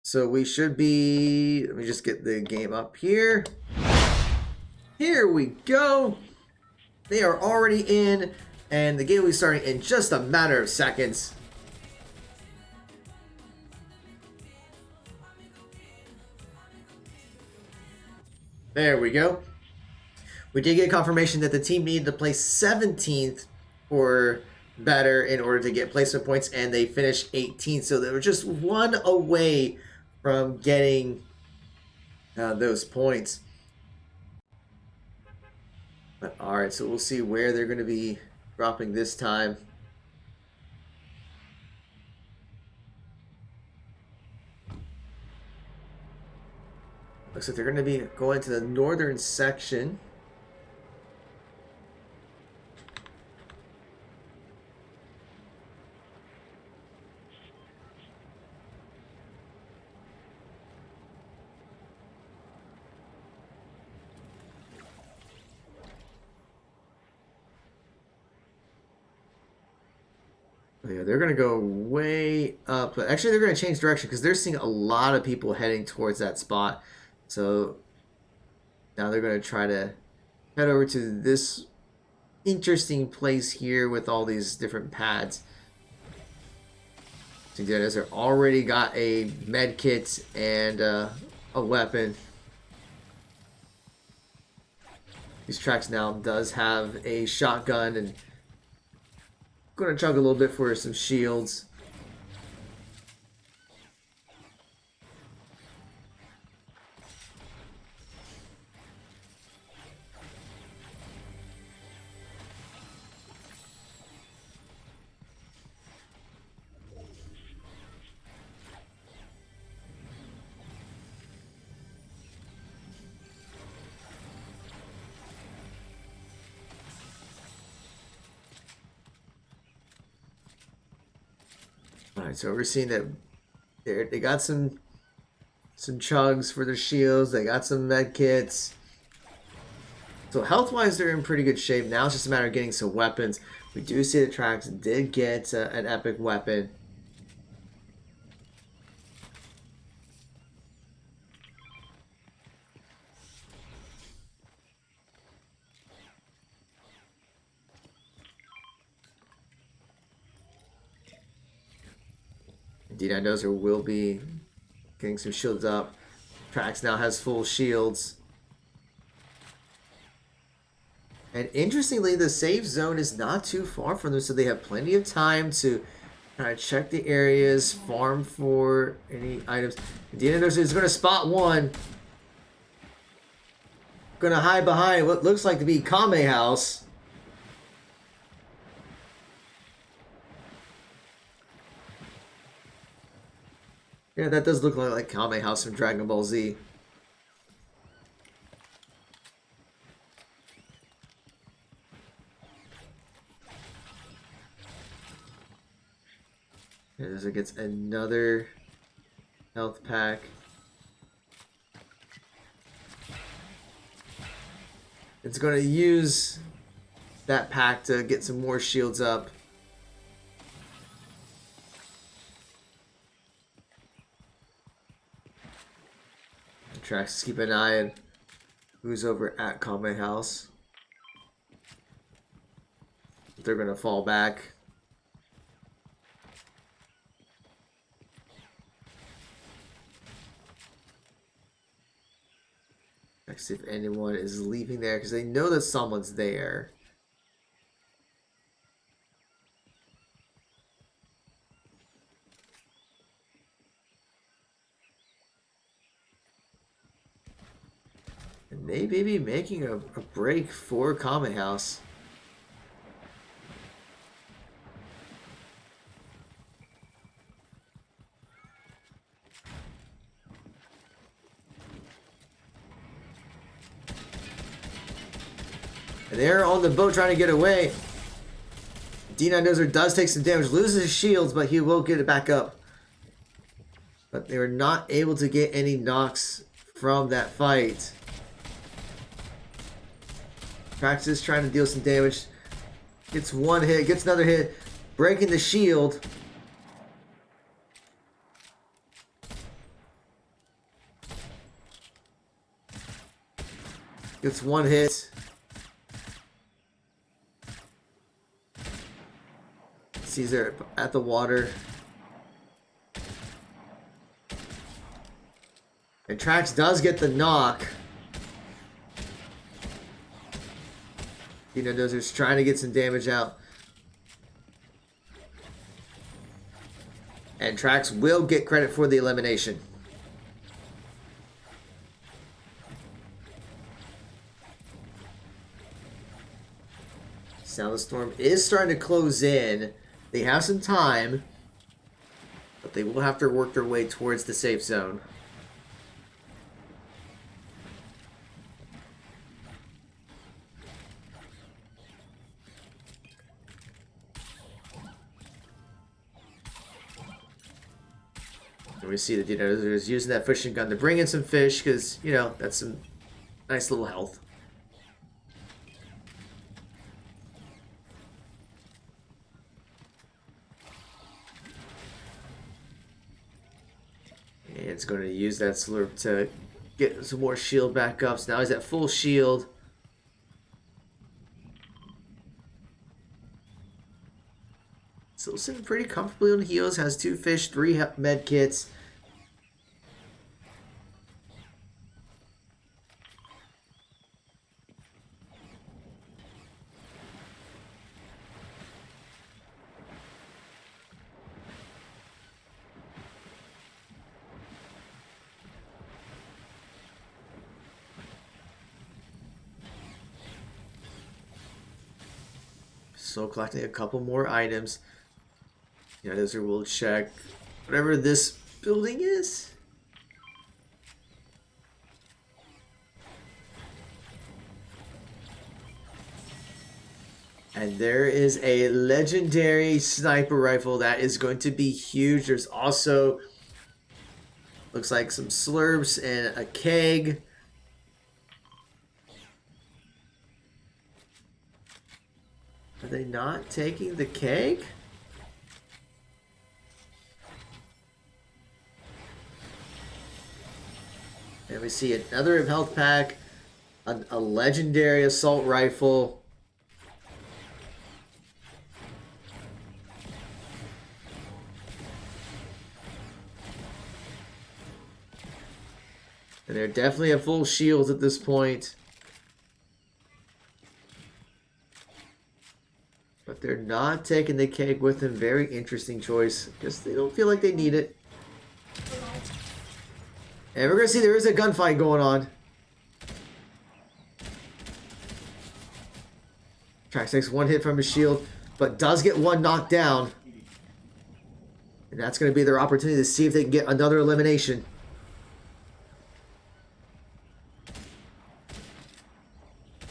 So we should be, let me just get the game up here. Here we go. They are already in, and the game will be starting in just a matter of seconds. There we go. We did get confirmation that the team needed to place 17th or better in order to get placement points, and they finished 18th. So they were just one away from getting those points. But all right, so we'll see where they're going to be dropping this time. Looks like they're going to be going to the northern section. Yeah, they're going to go way up. Actually, they're going to change direction because they're seeing a lot of people heading towards that spot. So now they're going to try to head over to this interesting place here with all these different pads. So they're already got a med kit and a weapon. These tracks now does have a shotgun, and going to chug a little bit for some shields. Alright, so we're seeing that they got some chugs for their shields. They got some med kits. So health-wise, they're in pretty good shape. Now it's just a matter of getting some weapons. We do see the tracks did get an epic weapon. D9 will be getting some shields up. Trax now has full shields. And interestingly, the safe zone is not too far from them, so they have plenty of time to kind of check the areas, farm for any items. D9 is going to spot one. Going to hide behind what looks like to be Kame House. Yeah, that does look like Kame House from Dragon Ball Z. As it gets another health pack. It's going to use that pack to get some more shields up. Tracks, keep an eye on who's over at Kame House. They're going to fall back. Let's see if anyone is leaving there because they know that someone's there. And they may be making a break for Kame House. And they're on the boat trying to get away. D9 does take some damage, loses his shields, but he will get it back up. But they were not able to get any knocks from that fight. Praxis trying to deal some damage. Gets one hit, gets another hit. breaking the shield. Gets one hit. Sees her at the water. And Trax does get the knock. Dino Dozer's trying to get some damage out. And Trax will get credit for the elimination. Now the storm is starting to close in. They have some time, but they will have to work their way towards the safe zone. And we see that they're using that fishing gun to bring in some fish because, you know, that's some nice little health. And it's going to use that slurp to get some more shield backups. Now he's at full shield. Still sitting pretty comfortably on heals. Has 2 fish, 3 med kits. So collecting a couple more items. Yeah, Desert will check whatever this building is. And there is a legendary sniper rifle that is going to be huge. There's also, looks like some slurps and a keg. Are they not taking the keg? And we see another health pack, a legendary assault rifle. And they're definitely at full shields at this point. But they're not taking the keg with them. Very interesting choice because they don't feel like they need it. And we're going to see there is a gunfight going on. Trax takes 1 hit from his shield, but does get 1 knocked down. And that's going to be their opportunity to see if they can get another elimination.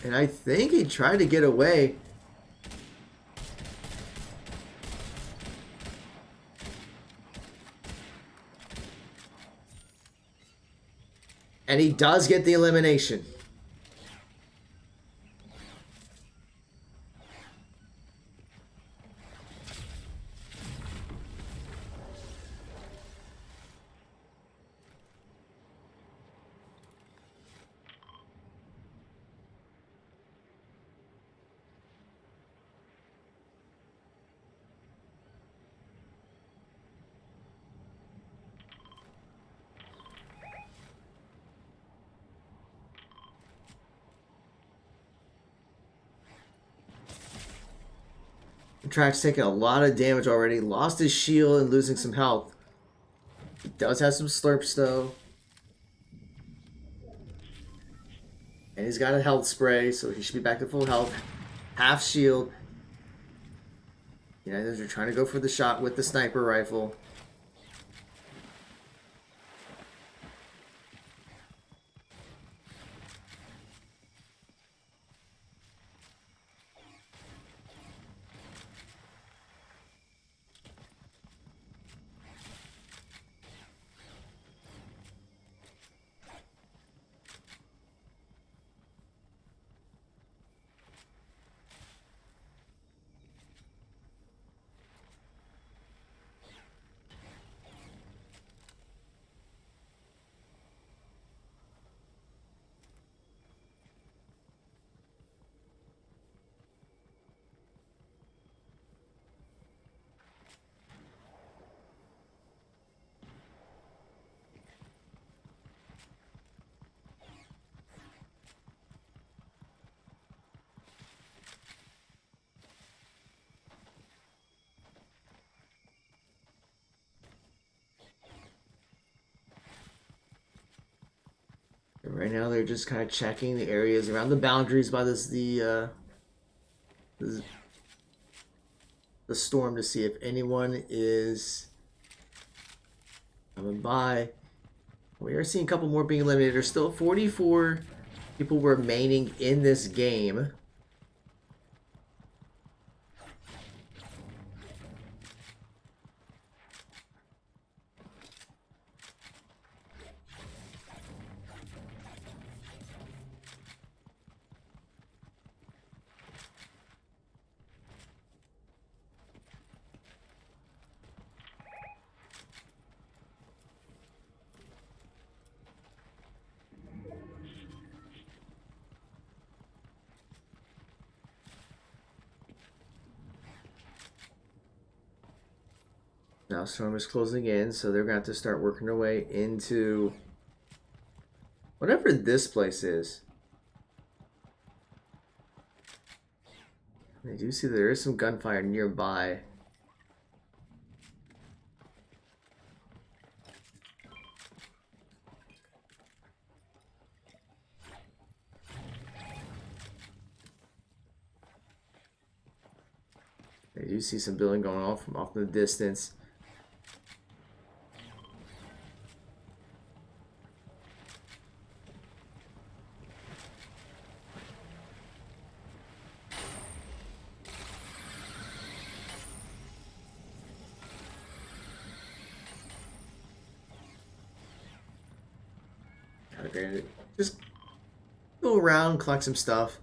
And I think he tried to get away. And he does get the elimination. Trax taking a lot of damage already. Lost his shield and losing some health. He does have some slurps though. And he's got a health spray, so he should be back to full health. Half shield. They're trying to go for the shot with the sniper rifle. Right now they're just kind of checking the areas around the boundaries by the storm to see if anyone is coming by. We are seeing a couple more being eliminated. There's still 44 people remaining in this game. Now storm is closing in, so they're going to have to start working their way into whatever this place is. I do see that there is some gunfire nearby. I do see some building going off from off in the distance. Just go around, collect some stuff.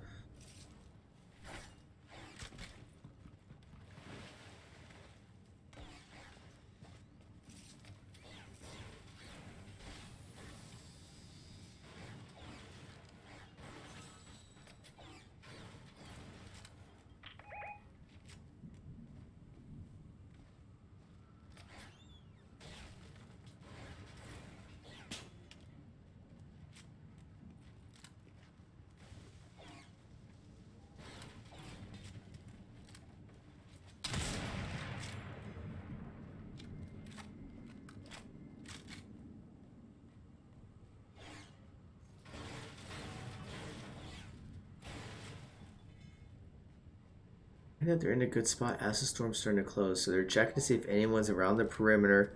I think they're in a good spot as the storm's starting to close, so they're checking to see if anyone's around the perimeter.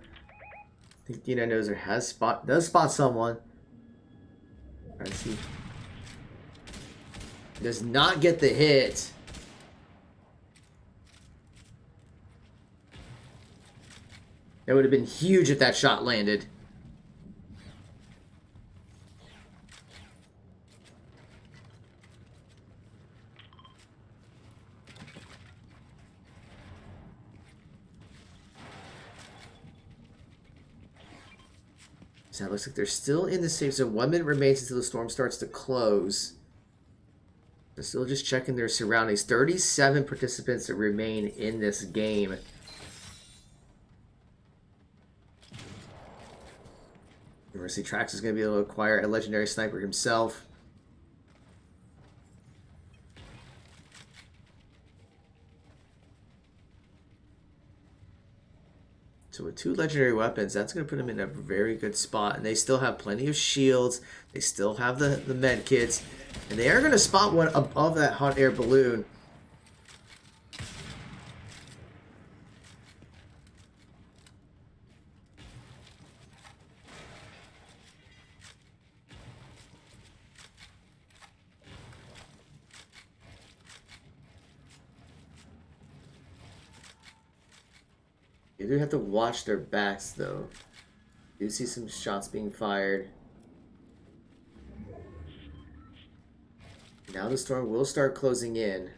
I think Dina knows there does spot someone. Trying to see. Does not get the hit. That would have been huge if that shot landed. So it looks like they're still in the safe zone. 1 minute remains until the storm starts to close. They're still just checking their surroundings. 37 participants that remain in this game. University Trax is going to be able to acquire a legendary sniper himself. So with 2 legendary weapons, that's going to put them in a very good spot. And they still have plenty of shields. They still have the med kits. And they are going to spot one above that hot air balloon. You do have to watch their backs, though. You do see some shots being fired. Now the storm will start closing in.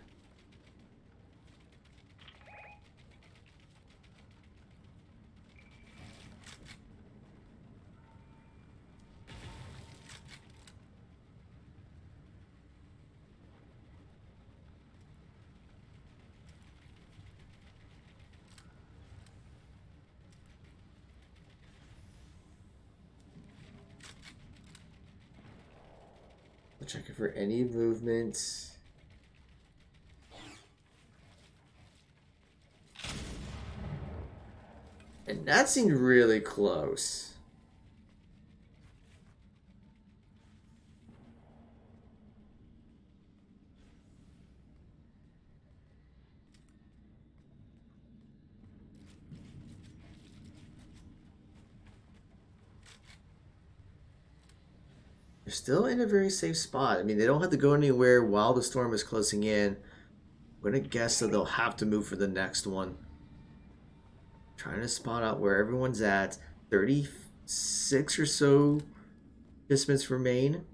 Checking for any movement. And that seemed really close. They're still in a very safe spot. I mean, they don't have to go anywhere while the storm is closing in. I'm going to guess that they'll have to move for the next one. Trying to spot out where everyone's at. 36 or so participants remain.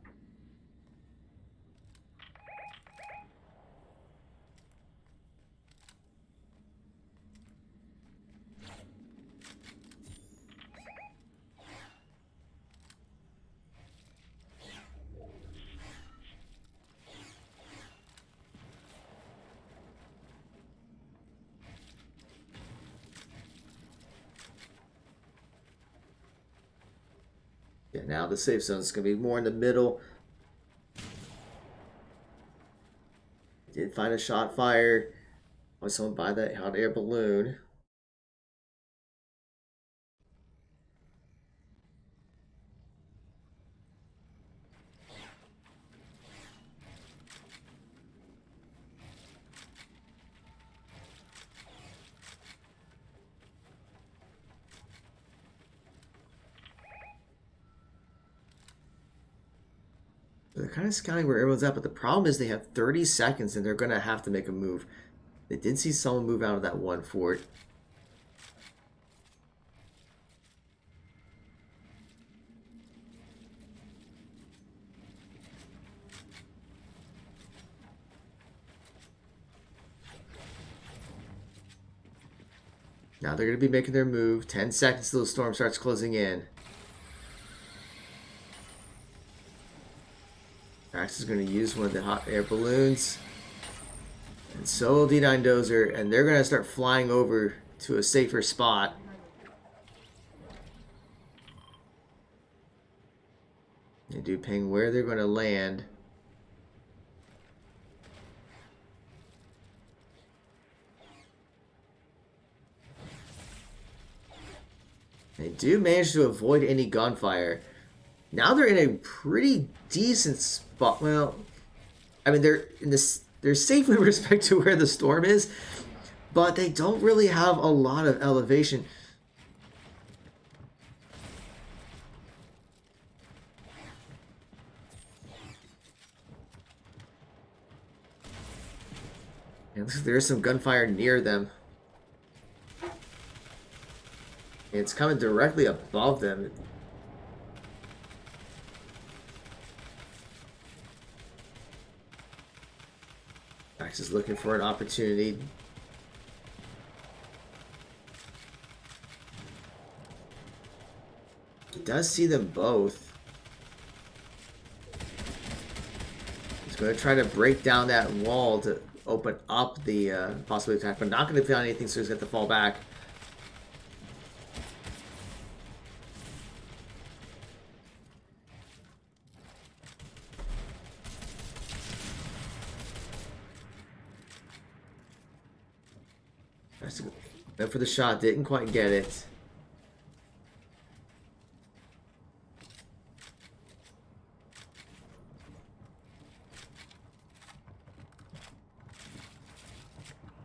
Yeah, now the safe zone is going to be more in the middle. Did find a shot fire. Was someone by that hot air balloon? They're kind of scouting where everyone's at, but the problem is they have 30 seconds and they're going to have to make a move. They did see someone move out of that one fort. Now they're going to be making their move. 10 seconds till the storm starts closing in. Max is going to use one of the hot air balloons. And so will D9 Dozer. And they're going to start flying over to a safer spot. They do ping where they're going to land. They do manage to avoid any gunfire. Now they're in a pretty decent spot. Well, I mean they're safe with respect to where the storm is, but they don't really have a lot of elevation. And looks like there is some gunfire near them. It's coming directly above them. Max is looking for an opportunity. He does see them both. He's going to try to break down that wall to open up the possible attack, but not going to find anything, so he's got to fall back. Went for the shot, didn't quite get it.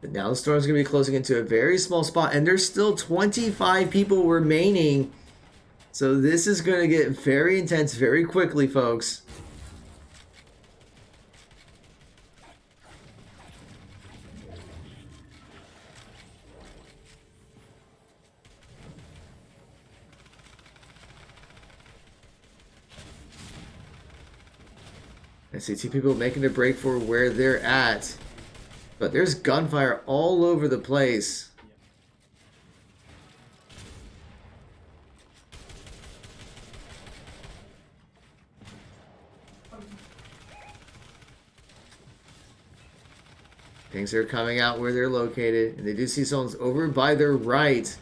But now the storm's going to be closing into a very small spot, and there's still 25 people remaining. So this is going to get very intense very quickly, folks. I see two people making a break for where they're at. But there's gunfire all over the place. Things are coming out where they're located. And they do see someone's over by their right.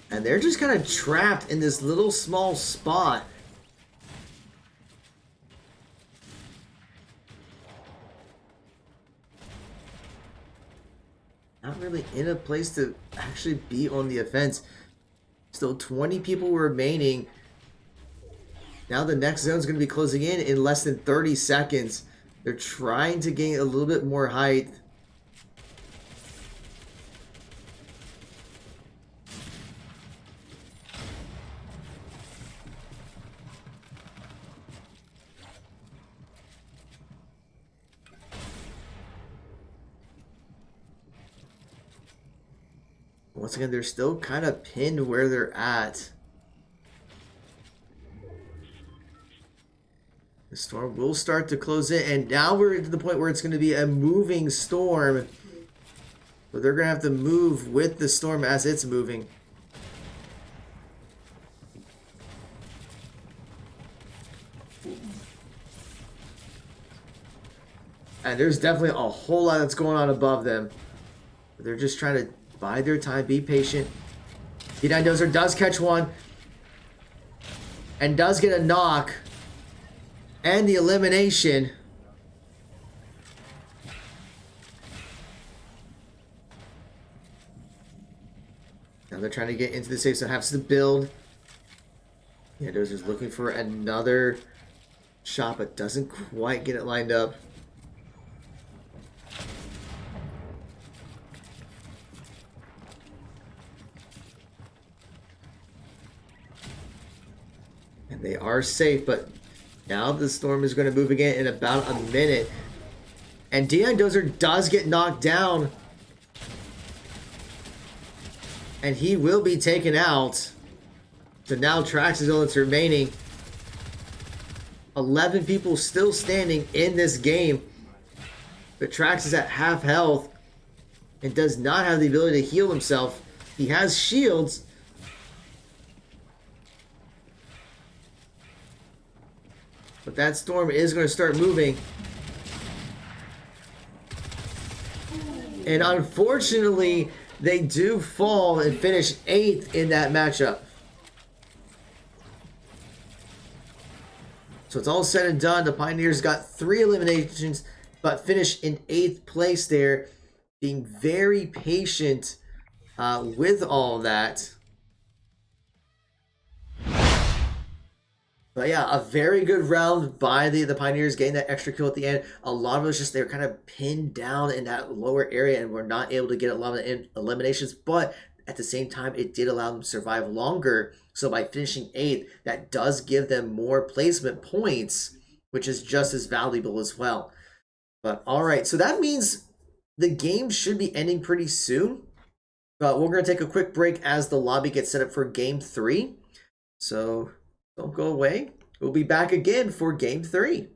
And they're just kind of trapped in this little small spot. Not really in a place to actually be on the offense. Still 20 people remaining. Now the next zone is going to be closing in less than 30 seconds. They're trying to gain a little bit more height. once again, they're still kind of pinned where they're at. The storm will start to close in, and now we're to the point where it's going to be a moving storm. So they're going to have to move with the storm as it's moving. And there's definitely a whole lot that's going on above them. They're just trying to bide their time, be patient. D9 Dozer does catch one. And does get a knock. And the elimination. Now they're trying to get into the safe zone. Has to build. Yeah, Dozer's looking for another shot, but doesn't quite get it lined up. And they are safe, but now the storm is going to move again in about a minute. And D9 Dozer does get knocked down. And he will be taken out. So now Trax is all that's remaining. 11 people still standing in this game. But Trax is at half health. And does not have the ability to heal himself. He has shields. But that storm is going to start moving. And unfortunately, they do fall and finish 8th in that matchup. So it's all said and done. The Pioneers got 3 eliminations, but finished in 8th place there. Being very patient with all that. But yeah, a very good round by the Pioneers, getting that extra kill at the end. A lot of it was just they were kind of pinned down in that lower area and were not able to get a lot of eliminations. But at the same time, it did allow them to survive longer. So by finishing 8th, that does give them more placement points, which is just as valuable as well. But all right, so that means the game should be ending pretty soon. But we're going to take a quick break as the lobby gets set up for Game 3. So don't go away. We'll be back again for Game 3.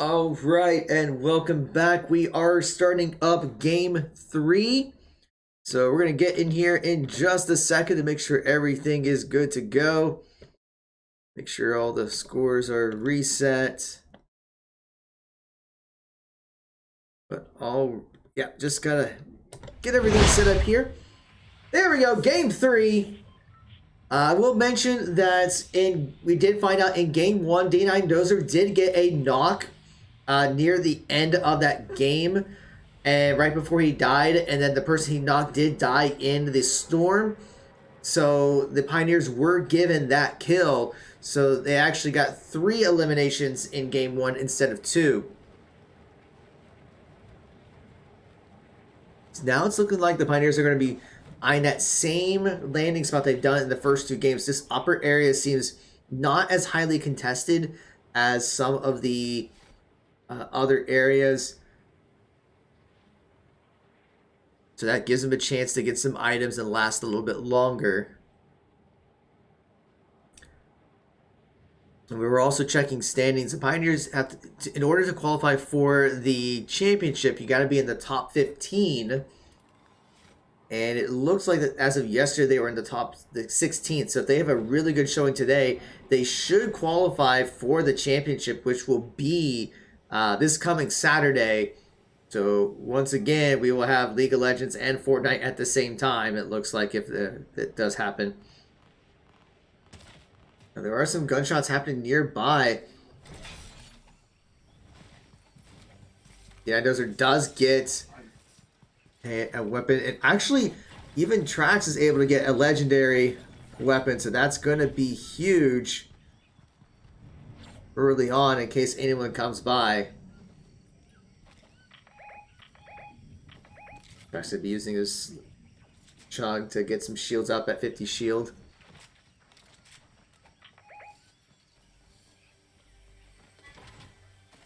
All right, and welcome back. We are starting up game 3. So we're going to get in here in just a second to make sure everything is good to go. Make sure all the scores are reset. But just gotta get everything set up here. There we go, game 3. I will mention that we did find out in game 1, D9 Dozer did get a knock near the end of that game, and right before he died, and then the person he knocked did die in the storm. So the Pioneers were given that kill, so they actually got 3 eliminations in game 1 instead of 2. So now it's looking like the Pioneers are going to be eyeing that same landing spot they've done in the first 2 games. This upper area seems not as highly contested as some of the other areas. So that gives them a chance to get some items and last a little bit longer. And we were also checking standings. The Pioneers have in order to qualify for the championship, you got to be in the top 15. And it looks like that as of yesterday, they were in the 16th. So if they have a really good showing today, they should qualify for the championship, which will be this coming Saturday. So once again, we will have League of Legends and Fortnite at the same time, it looks like, if it does happen. Now, there are some gunshots happening nearby. Yeah, Dozer does get a weapon. And actually, even Trax is able to get a legendary weapon. So that's going to be huge early on in case anyone comes by. Trax will be using his chug to get some shields up at 50 shield.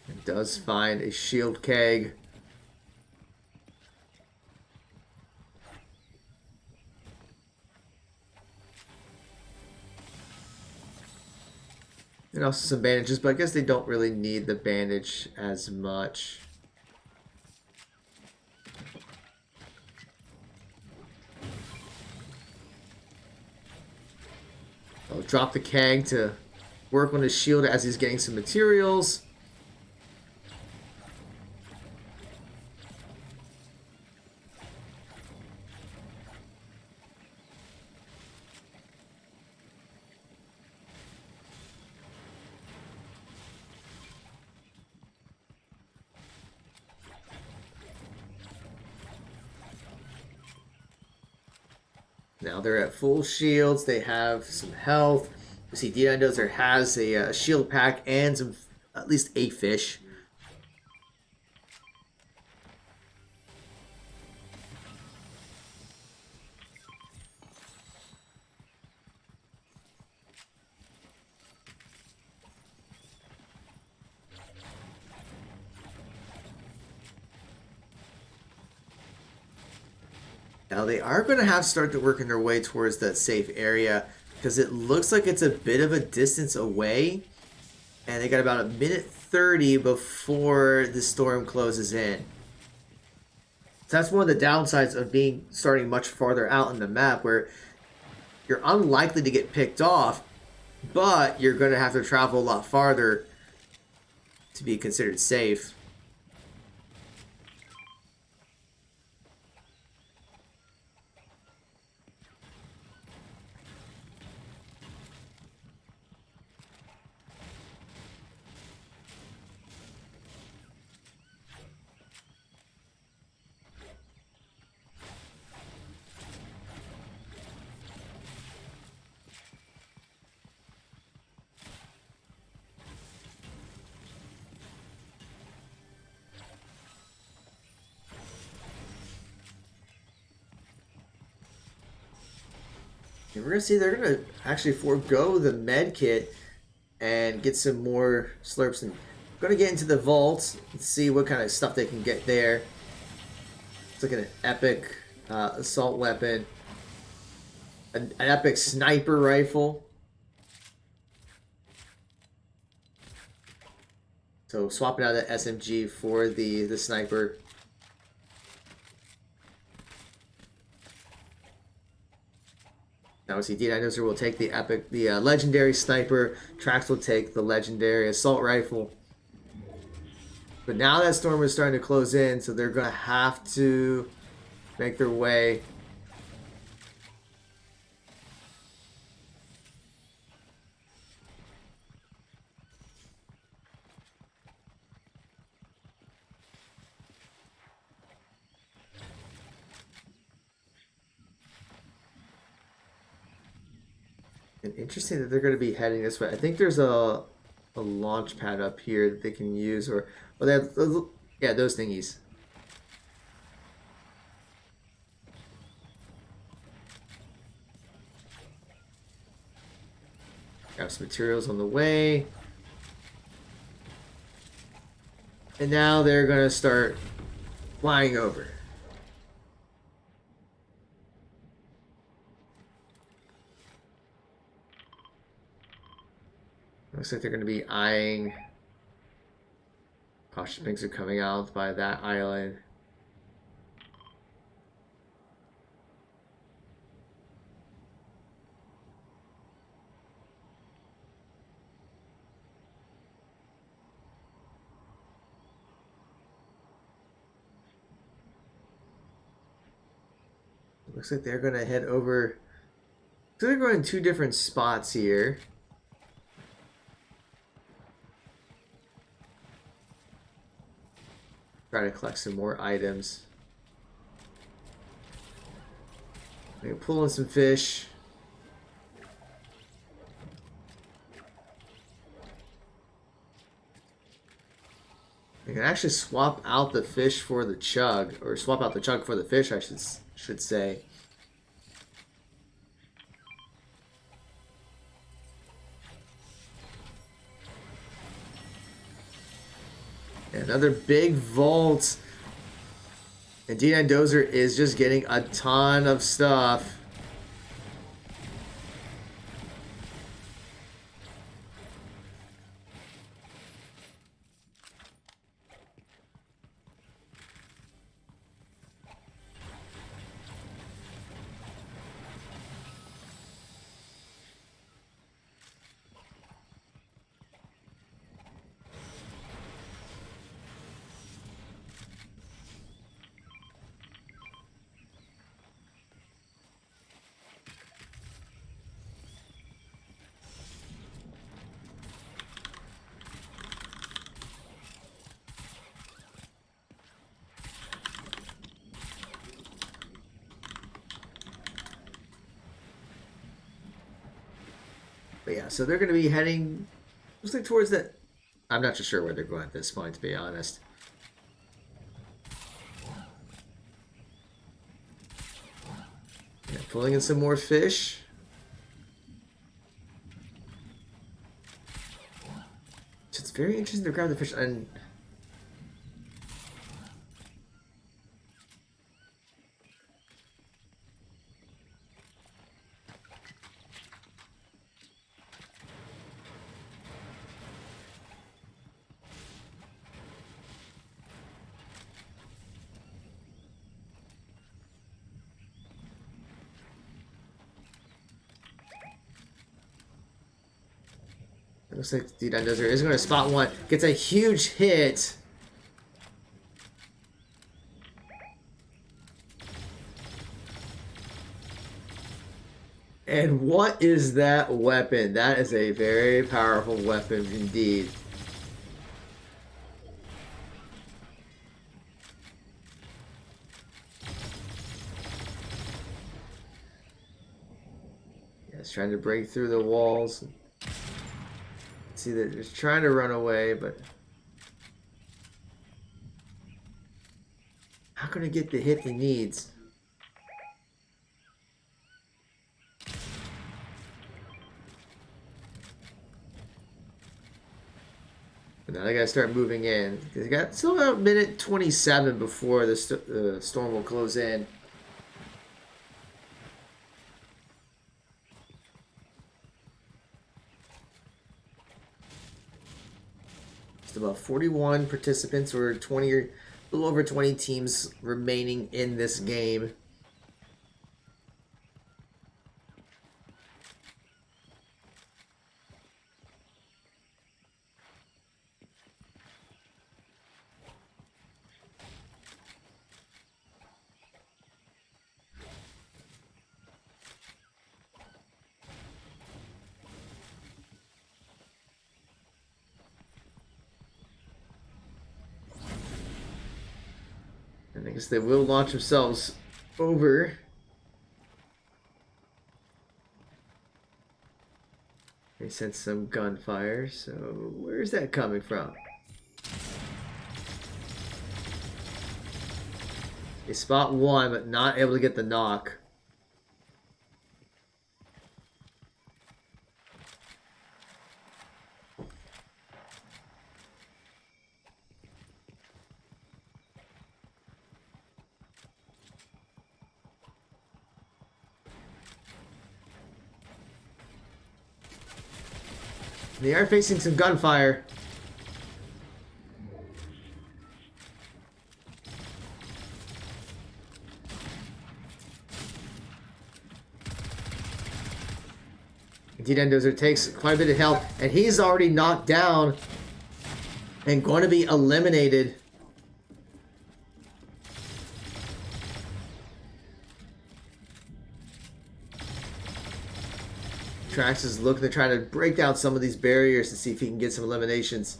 It does find a shield keg. And also some bandages, but I guess they don't really need the bandage as much. I'll drop the keg to work on his shield as he's getting some materials. Now they're at full shields. They have some health. You see, D9 Dozer has a shield pack and some, at least a fish. Now they are going to have to start to working their way towards that safe area because it looks like it's a bit of a distance away. And they got about a minute 30 before the storm closes in. So that's one of the downsides of starting much farther out in the map, where you're unlikely to get picked off, but you're going to have to travel a lot farther to be considered safe. And we're going to see they're going to actually forego the med kit and get some more slurps. And going to get into the vault and see what kind of stuff they can get there. It's like an epic assault weapon. An epic sniper rifle. So swapping out that SMG for the sniper. Now we see D9 will take the legendary sniper. Trax will take the legendary assault rifle. But now that storm is starting to close in, so they're gonna have to make their way. And interesting that they're going to be heading this way. I think there's a launch pad up here that they can use, or well, they have, yeah, those thingies. Got some materials on the way. And now they're going to start flying over. Looks like they're going to be eyeing. Cautious things are coming out by that island. Looks like they're going to head over. So they're going two different spots here. Try to collect some more items. Maybe pull in some fish. You can actually swap out the fish for the chug, or swap out the chug for the fish, I should say. Another big vault. And D9 Dozer is just getting a ton of stuff. But yeah, so they're going to be heading mostly towards that. I'm not too sure where they're going at this point, to be honest. Yeah, pulling in some more fish. It's very interesting to grab the fish and. Looks like D9 Dozer is going to spot one. Gets a huge hit. And what is that weapon? That is a very powerful weapon indeed. Yeah, it's trying to break through the walls. See that it's trying to run away, but how can it get the hit he needs? But now they gotta start moving in because you got still about minute 27 before the storm will close in. Just about 41 participants, or 20, or a little over 20 teams remaining in this game. And I guess they will launch themselves over. They sent some gunfire, so where's that coming from? They spot one, but not able to get the knock. They are facing some gunfire. D-Dendozer takes quite a bit of health, and he's already knocked down and going to be eliminated. Trax is looking to try to break down some of these barriers to see if he can get some eliminations.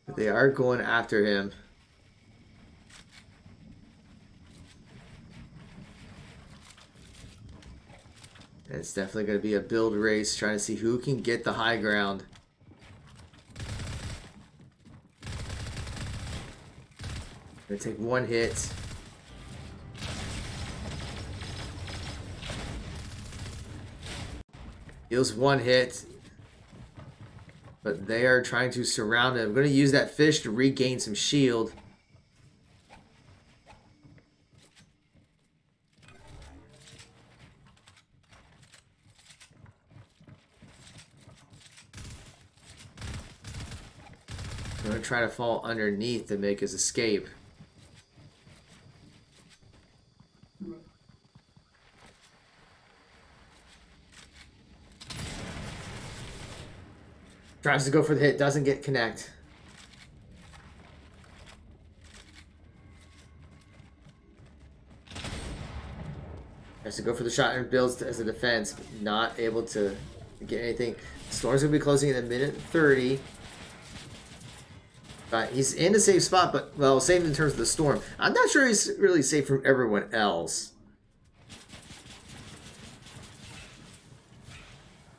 But they are going after him. And it's definitely going to be a build race, trying to see who can get the high ground. Gonna take one hit. Deals one hit. But they are trying to surround him. I'm going to use that fish to regain some shield. I'm going to try to fall underneath to make his escape. Tries to go for the hit, doesn't get connect. Has to go for the shot and builds as a defense, but not able to get anything. Storm's going to be closing in a minute 30. He's in a safe spot, but, well, safe in terms of the storm. I'm not sure he's really safe from everyone else.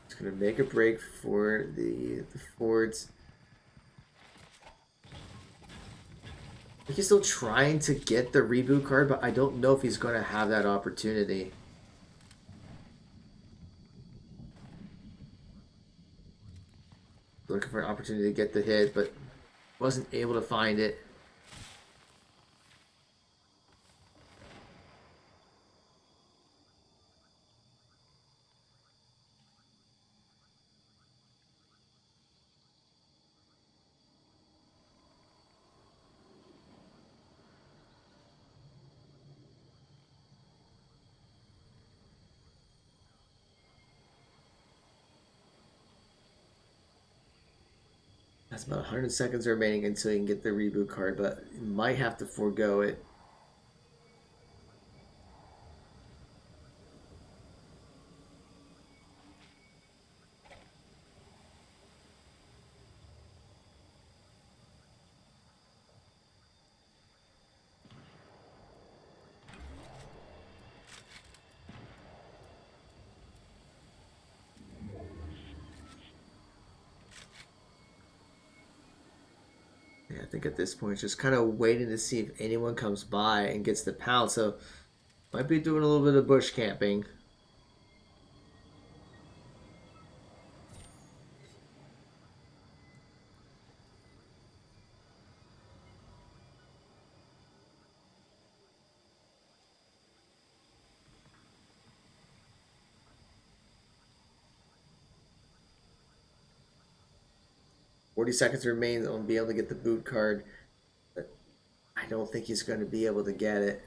He's going to make a break for the fords. I think he's still trying to get the reboot card, but I don't know if he's going to have that opportunity. Looking for an opportunity to get the hit, but wasn't able to find it. That's about 100 seconds remaining until you can get the reboot card, but you might have to forego it. I think at this point, just kind of waiting to see if anyone comes by and gets the pound. So, might be doing a little bit of bush camping. 40 seconds remain on be able to get the boot card. But I don't think he's going to be able to get it.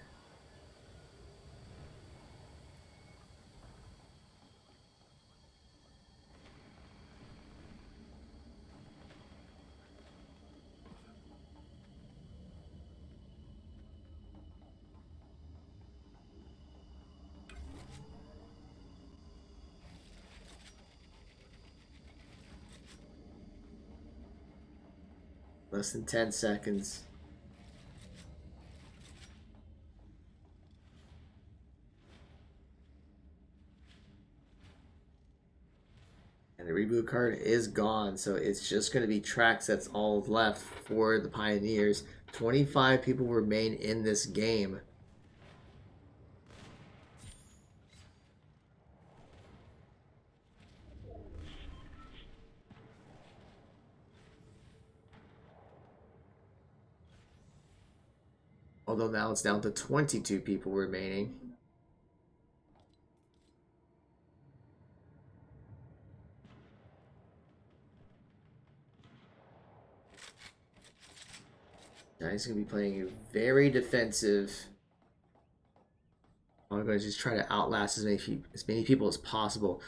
Less than 10 seconds. And the reboot card is gone, so it's just going to be tracks that's all left for the Pioneers. 25 people remain in this game. Although now it's down to 22 people remaining. Now he's going to be playing very defensive. I'm going to just try to outlast as many people as possible.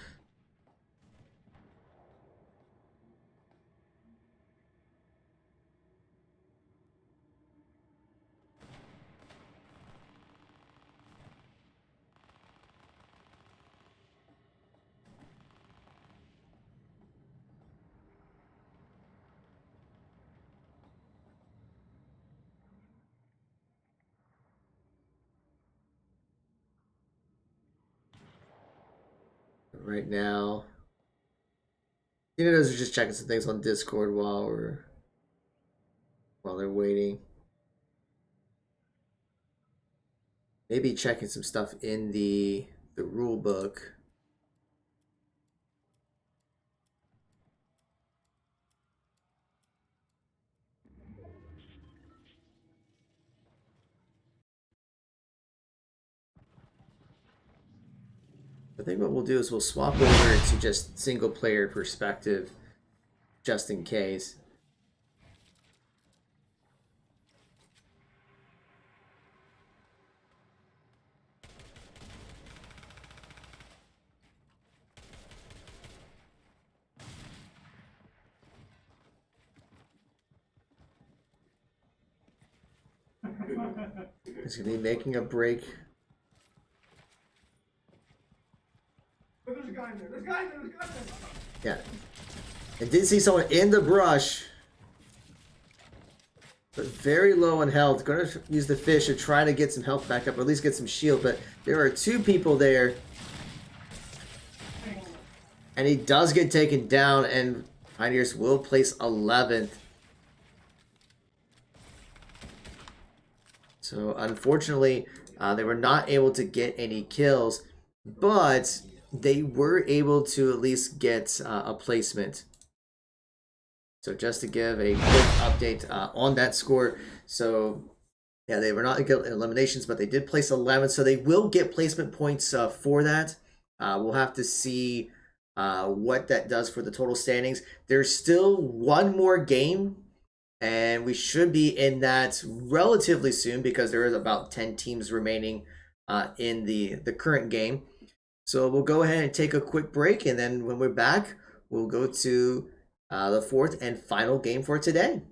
Right now, those are just checking some things on Discord while they're waiting. Maybe checking some stuff in the rule book. I think what we'll do is we'll swap over to just single player perspective, just in case. It's going to be making a break. There's a guy in there. There's a guy in there. There's a guy in there. Yeah. I did see someone in the brush, but very low on health. Going to use the fish to try to get some health back up, or at least get some shield. But there are two people there. And he does get taken down, and Pioneers will place 11th. So unfortunately, they were not able to get any kills, but they were able to at least get a placement. So just to give a quick update on that score. So yeah, they were not eliminations, but they did place 11th. So they will get placement points for that. We'll have to see what that does for the total standings. There's still one more game, and we should be in that relatively soon because there is about 10 teams remaining in the current game. So we'll go ahead and take a quick break, and then when we're back, we'll go to the fourth and final game for today.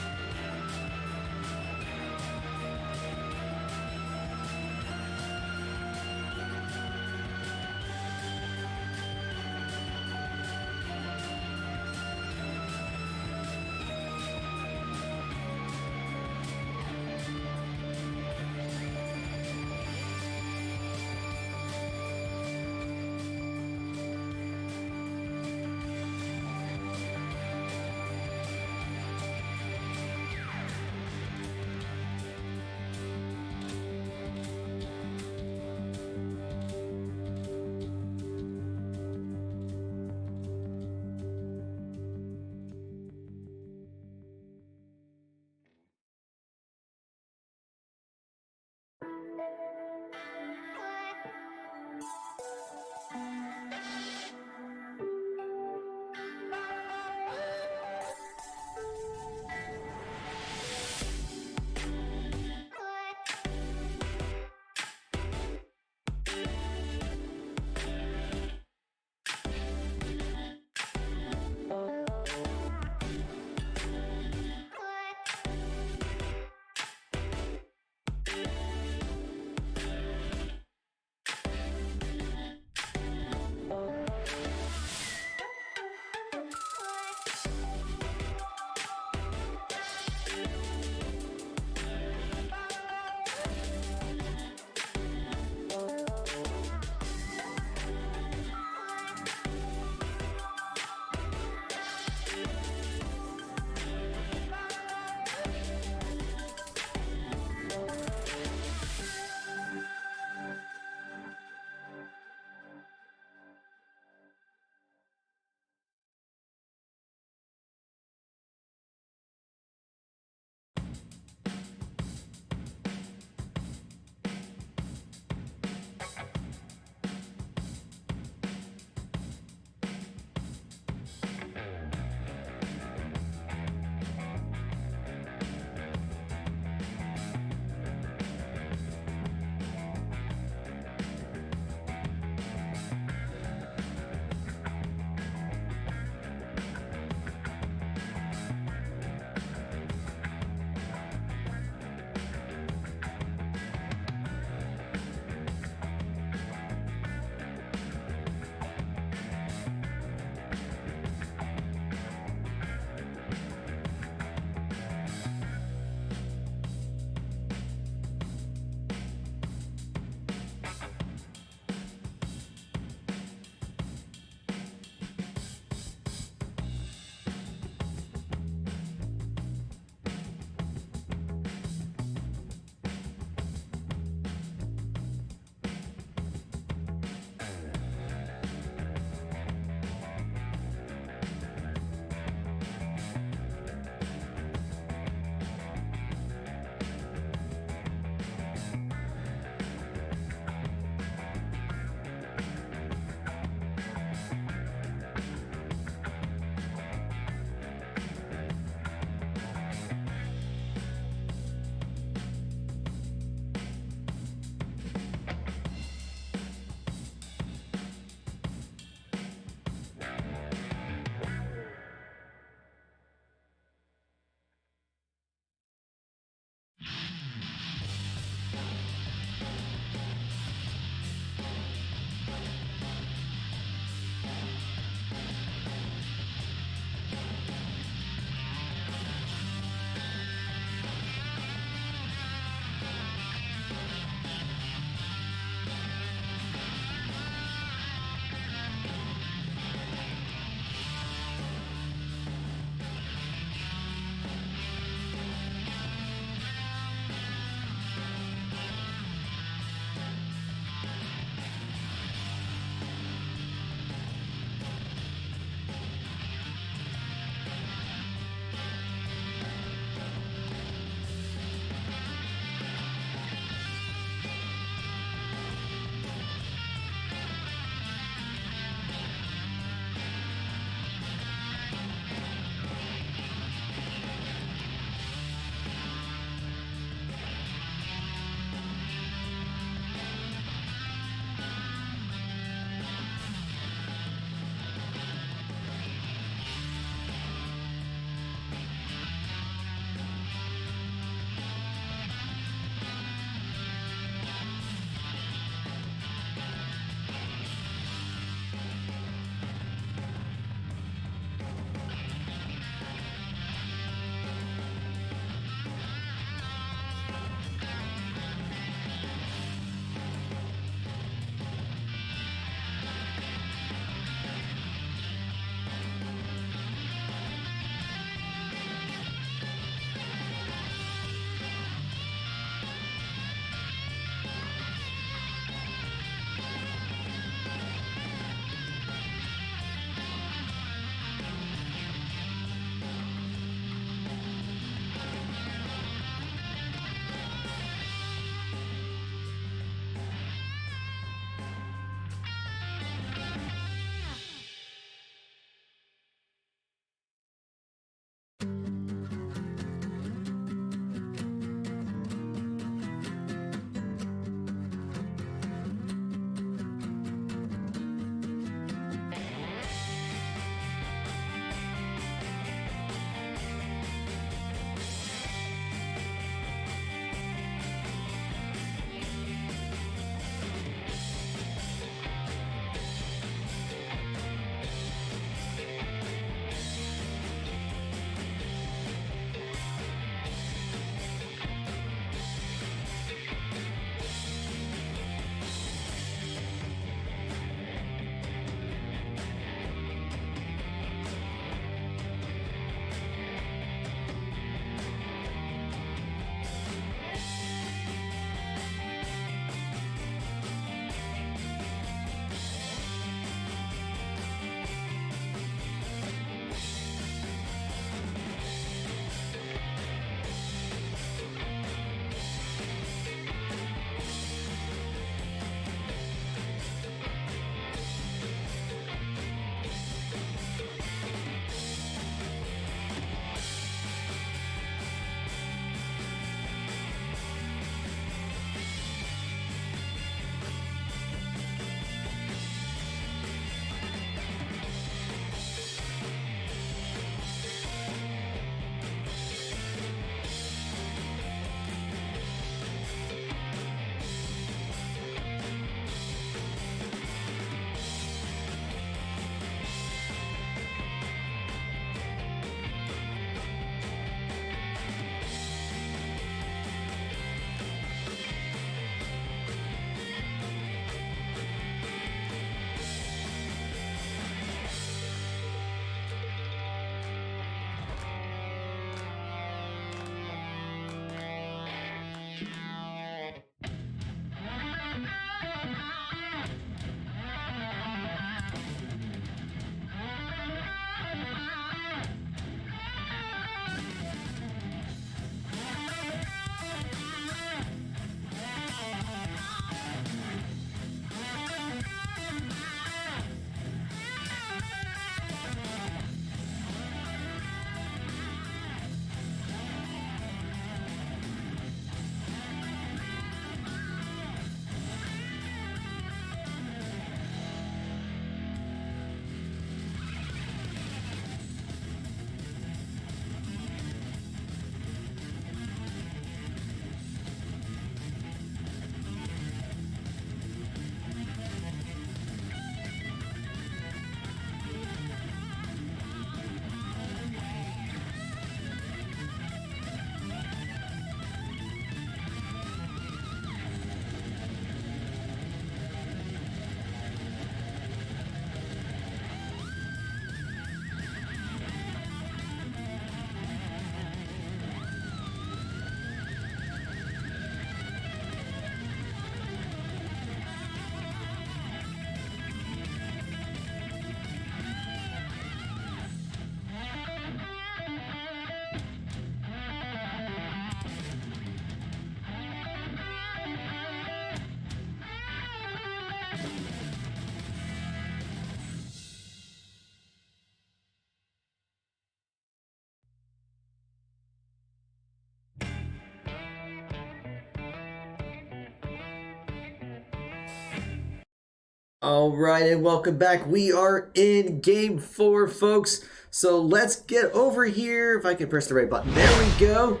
All right, and welcome back. We are in game 4, folks. So let's get over here. If I can press the right button. There we go.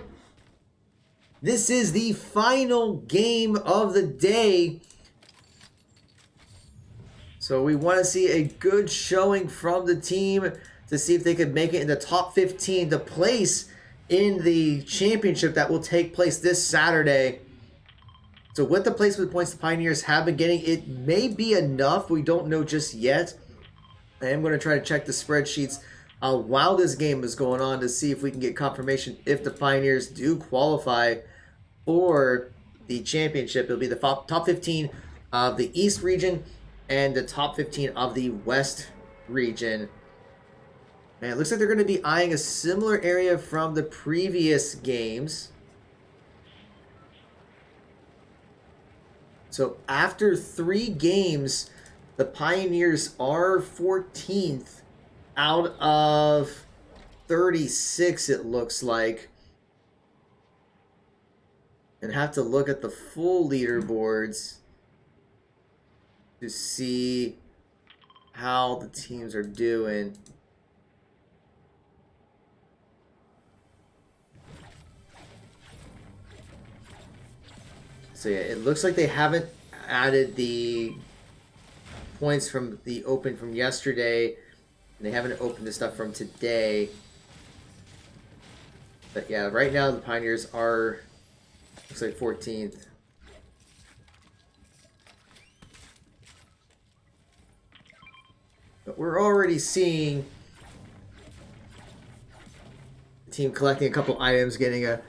This is the final game of the day. So we want to see a good showing from the team to see if they can make it in the top 15 to place in the championship that will take place this Saturday. So with the placement points the Pioneers have been getting, it may be enough. We don't know just yet. I am going to try to check the spreadsheets while this game is going on to see if we can get confirmation if the Pioneers do qualify for the championship. It'll be the top 15 of the East region and the top 15 of the West region. And it looks like they're going to be eyeing a similar area from the previous games. So after 3 games, the Pioneers are 14th out of 36, it looks like. And have to look at the full leaderboards to see how the teams are doing. So yeah, it looks like they haven't added the points from the open from yesterday, and they haven't opened the stuff from today. But yeah, right now the Pioneers are, looks like 14th. But we're already seeing the team collecting a couple items, getting a,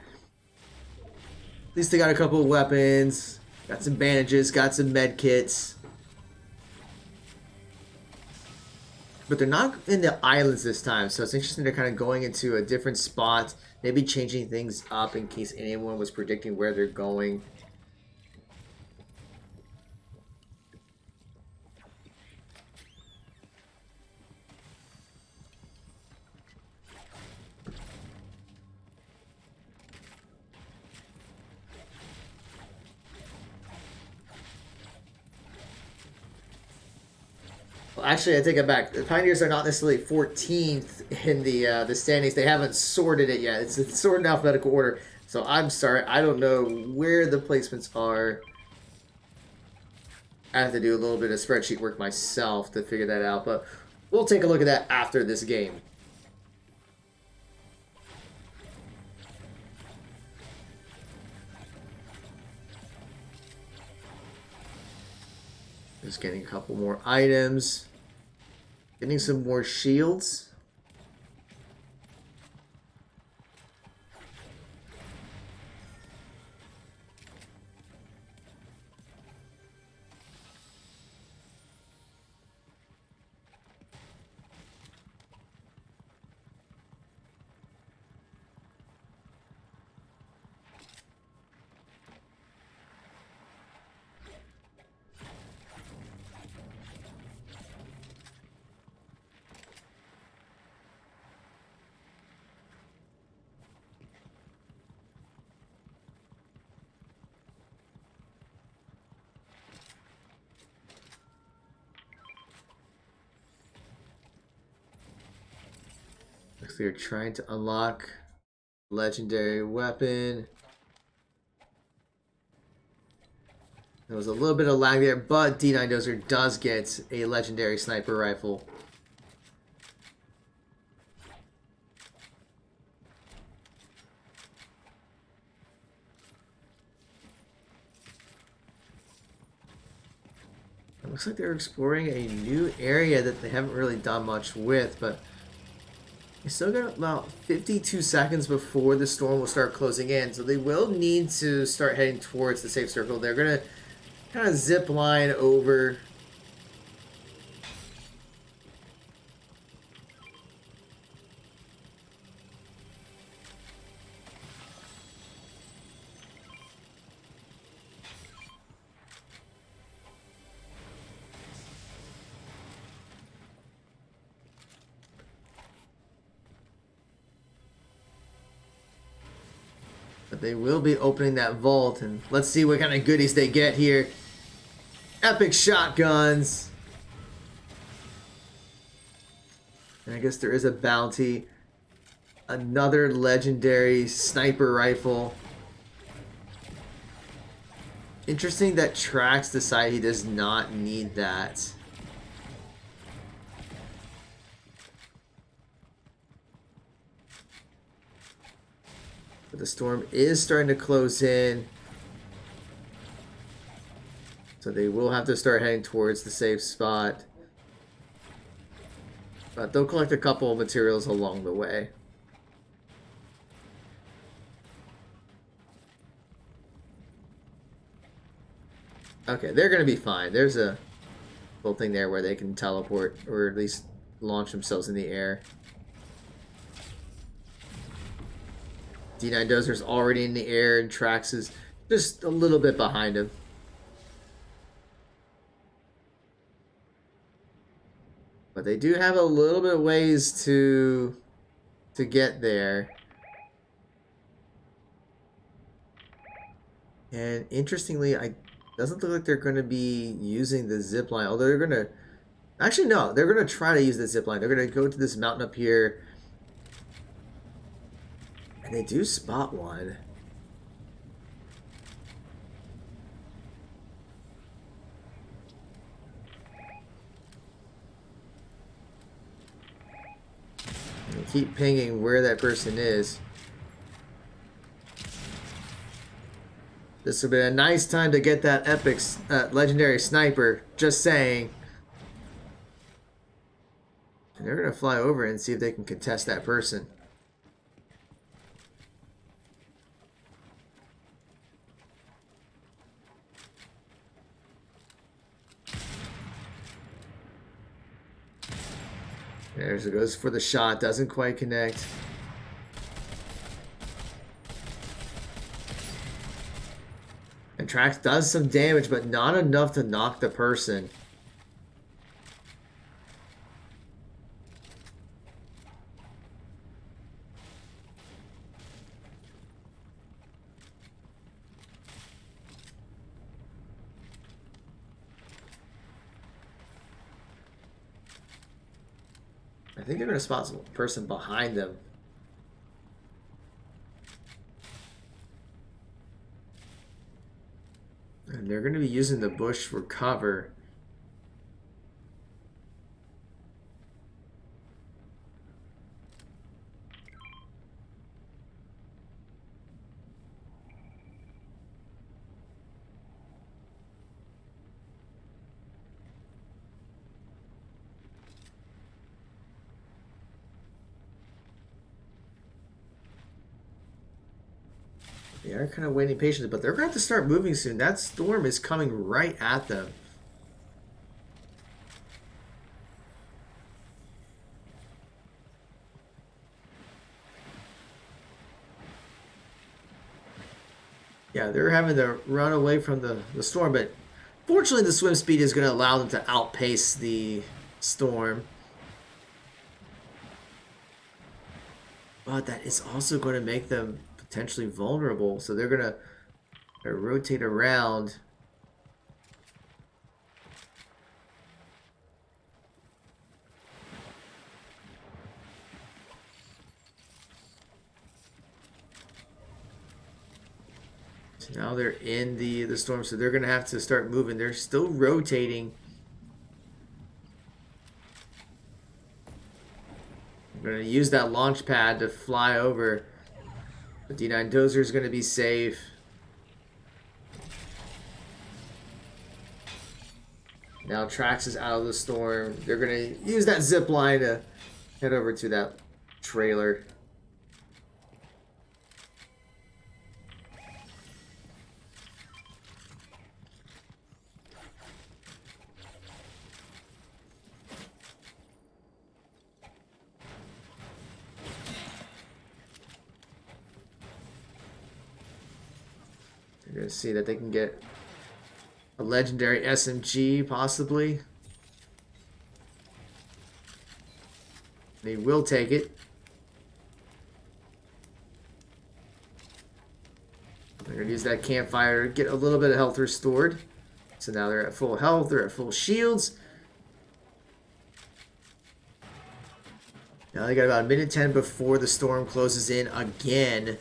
at least they got a couple of weapons, got some bandages, got some med kits. But they're not in the islands this time, so it's interesting they're kind of going into a different spot, maybe changing things up in case anyone was predicting where they're going. Well, actually, I take it back. The Pioneers are not necessarily 14th in the standings. They haven't sorted it yet. It's sorted in alphabetical order. So I'm sorry, I don't know where the placements are. I have to do a little bit of spreadsheet work myself to figure that out, but we'll take a look at that after this game. Just getting a couple more items. Getting some more shields. They're trying to unlock legendary weapon. There was a little bit of lag there, but D9 Dozer does get a legendary sniper rifle. It looks like they're exploring a new area that they haven't really done much with, but they still got about 52 seconds before the storm will start closing in, so they will need to start heading towards the safe circle. They're going to kind of zip line over. But they will be opening that vault, and let's see what kind of goodies they get here. Epic shotguns, And I guess there is a bounty. Another legendary sniper rifle. Interesting that Trax decided he does not need that. But the storm is starting to close in. So they will have to start heading towards the safe spot. But they'll collect a couple of materials along the way. Okay, they're going to be fine. There's a little thing there where they can teleport, or at least launch themselves in the air. D9 Dozer's already in the air, and Trax is just a little bit behind him. But they do have a little bit of ways to get there. And interestingly, it doesn't look like they're going to be using the zip line. Although they're going to... Actually, no. They're going to try to use the zip line. They're going to go to this mountain up here. And they do spot one. And keep pinging where that person is. This would be a nice time to get that epic legendary sniper. Just saying. And they're going to fly over and see if they can contest that person. There it goes for the shot. Doesn't quite connect. And Trax does some damage, but not enough to knock the person. I think they're going to spot the person behind them. And they're going to be using the bush for cover. They are kind of waiting patiently, but they're going to have to start moving soon. That storm is coming right at them. Yeah, they're having to run away from the storm, but fortunately the swim speed is going to allow them to outpace the storm. But that is also going to make them potentially vulnerable, so they're gonna rotate around. So now they're in the storm, so they're gonna have to start moving. They're still rotating. I'm gonna use that launch pad to fly over. The D9 Dozer is going to be safe. Now Trax is out of the storm. They're going to use that zip line to head over to that trailer. You're going to see that they can get a legendary SMG, possibly. They will take it. They're going to use that campfire to get a little bit of health restored. So now they're at full health, they're at full shields. Now they got about a minute 10 before the storm closes in again.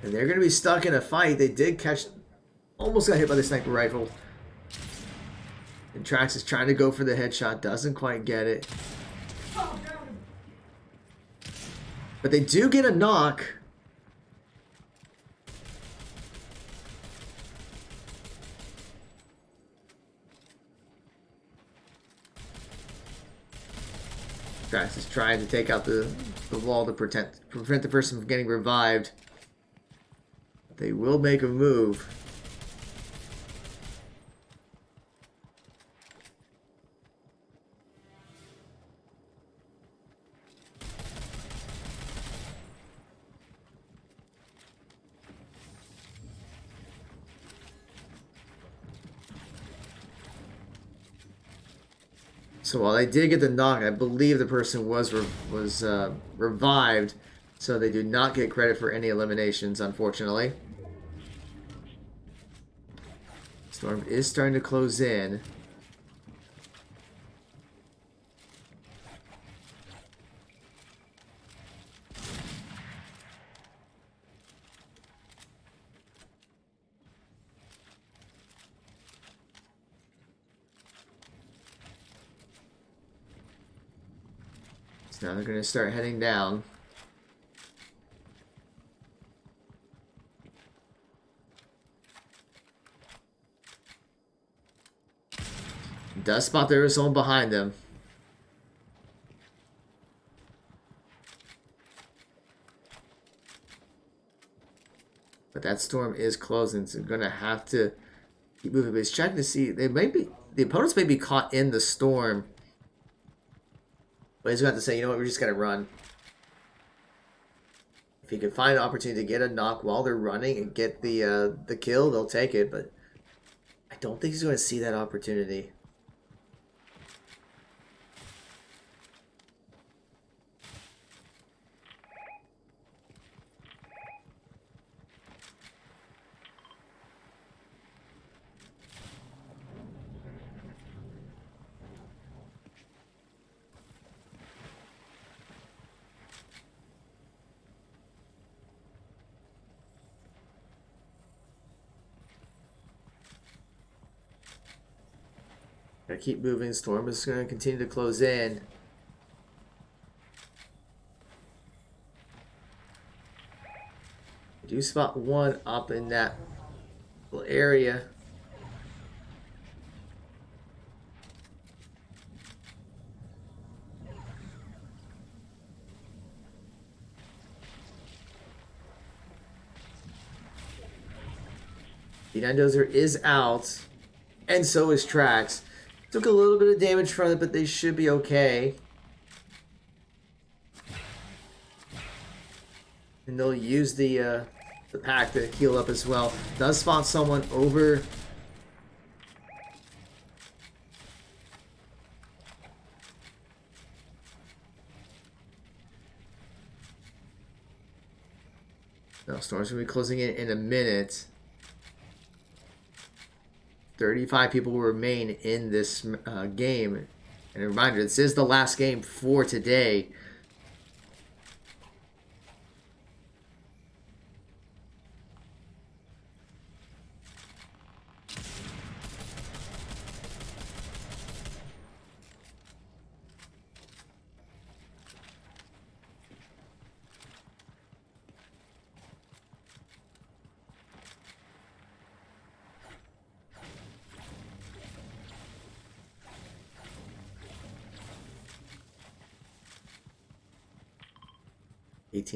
And they're going to be stuck in a fight. They did catch... Almost got hit by the sniper rifle. And Trax is trying to go for the headshot. Doesn't quite get it. But they do get a knock. Trax is trying to take out the wall to prevent the person from getting revived. They will make a move. So while they did get the knock, I believe the person was revived, so they do not get credit for any eliminations, unfortunately. Storm is starting to close in. So now they're going to start heading down. Does spot there is someone behind them. But that storm is closing, so they're going to have to keep moving. But he's checking to see, the opponents may be caught in the storm. But he's going to have to say, you know what, we're just going to run. If he can find an opportunity to get a knock while they're running and get the kill, they'll take it. But I don't think he's going to see that opportunity. Gotta keep moving. Storm is going to continue to close in. I do spot one up in that little area. The Dozer is out, and so is Trax. Took a little bit of damage from it, but they should be okay. And they'll use the pack to heal up as well. Does spot someone over. No, Storm's gonna be closing in a minute. 35 people will remain in this game. And a reminder, this is the last game for today.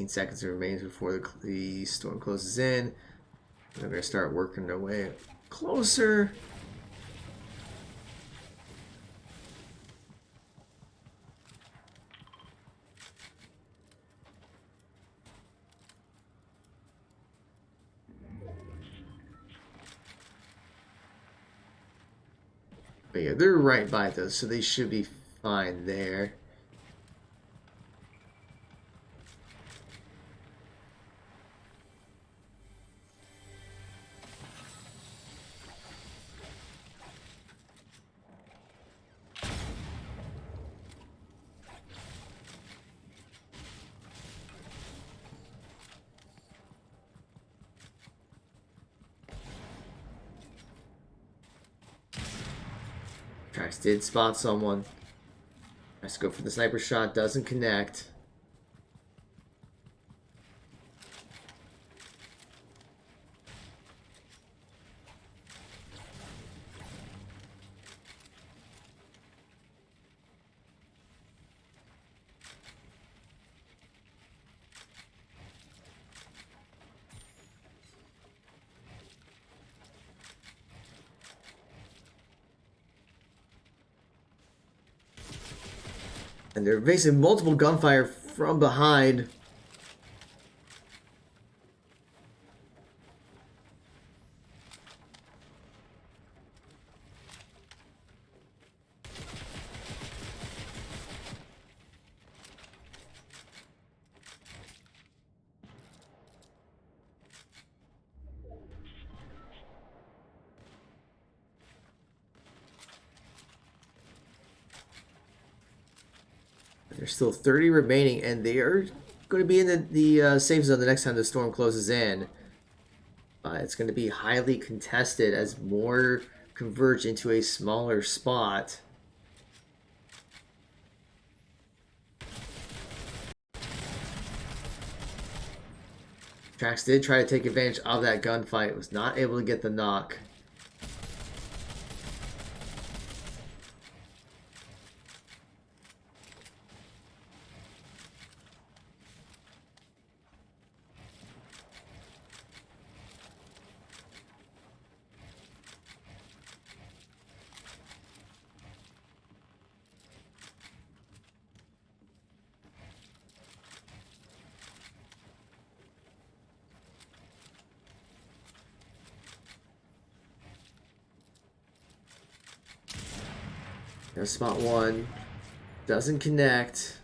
Seconds remains before the storm closes in. They're going to start working their way closer. But yeah, they're right by those, so they should be fine there. Trax did spot someone. Let's go for the sniper shot. Doesn't connect. And they're facing multiple gunfire from behind. There's still 30 remaining, and they are going to be in the safe zone the next time the storm closes in. It's going to be highly contested as more converge into a smaller spot. Trax did try to take advantage of that gunfight, was not able to get the knock. There's spot one. Doesn't connect.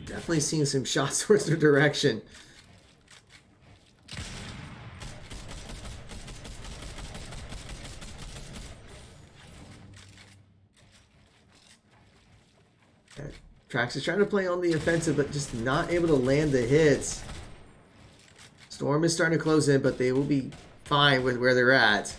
Definitely seeing some shots towards their direction. Trax is trying to play on the offensive, but just not able to land the hits. Storm is starting to close in, but they will be fine with where they're at.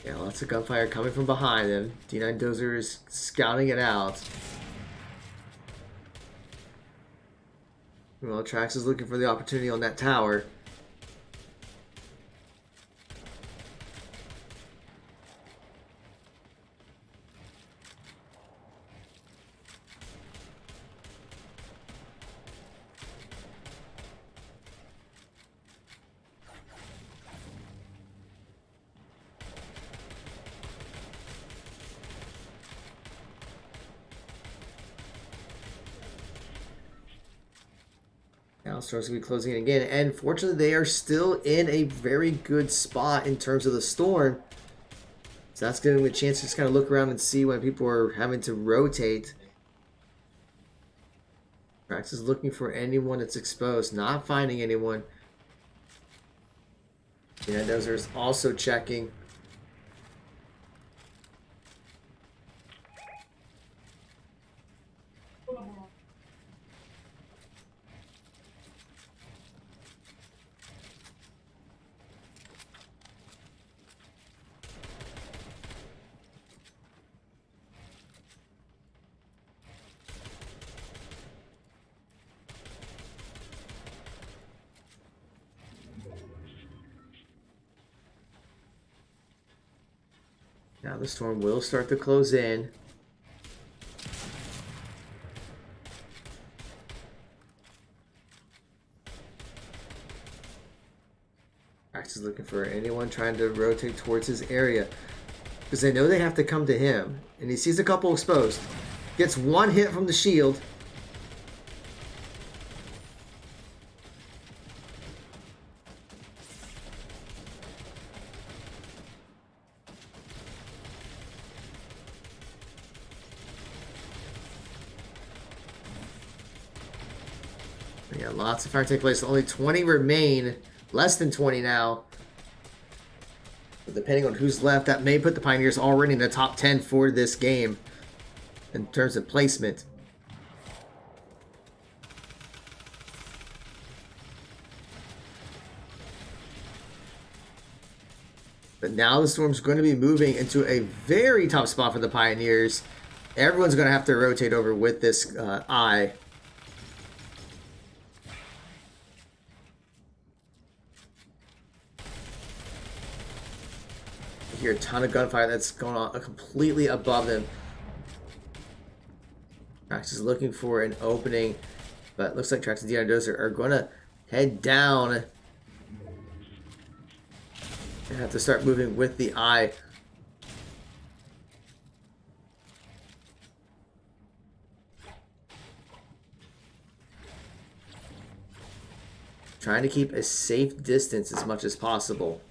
Yeah, lots of gunfire coming from behind them. D9 Dozer is scouting it out. Well, Trax is looking for the opportunity on that tower. Now Storm's going to be closing in again. And fortunately, they are still in a very good spot in terms of the storm. So that's giving them a chance to just kind of look around and see when people are having to rotate. Trax is looking for anyone that's exposed, not finding anyone. Yeah, Dozer is also checking. Now the storm will start to close in. Trax is looking for anyone trying to rotate towards his area, because they know they have to come to him. And he sees a couple exposed. Gets one hit from the shield. Yeah, lots of fire take place. Only 20 remain less than 20 now. But depending on who's left, that may put the Pioneers already in the top 10 for this game in terms of placement. But now the Storm's going to be moving into a very tough spot for the Pioneers. Everyone's going to have to rotate over with this eye. You hear a ton of gunfire that's going on completely above them. Trax is looking for an opening, but looks like Trax and Dianadozer are going to head down. They have to start moving with the eye. Trying to keep a safe distance as much as possible.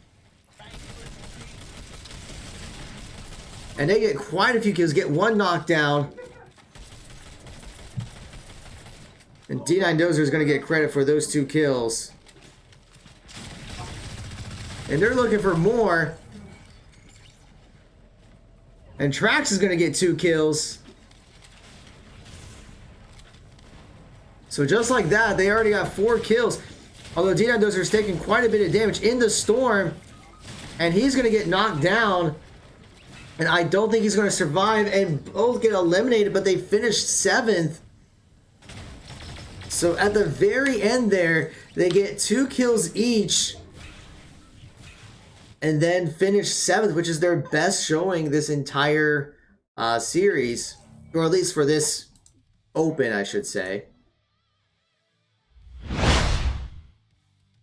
And they get quite a few kills, get one knockdown. And D9 Dozer is going to get credit for those 2 kills. And they're looking for more. And Trax is going to get 2 kills. So just like that, they already got 4 kills. Although D9 Dozer is taking quite a bit of damage in the storm. And he's going to get knocked down. And I don't think he's going to survive. And both get eliminated, but they finished 7th. So at the very end there, they get 2 kills each. And then finish 7th, which is their best showing this entire series. Or at least for this open, I should say.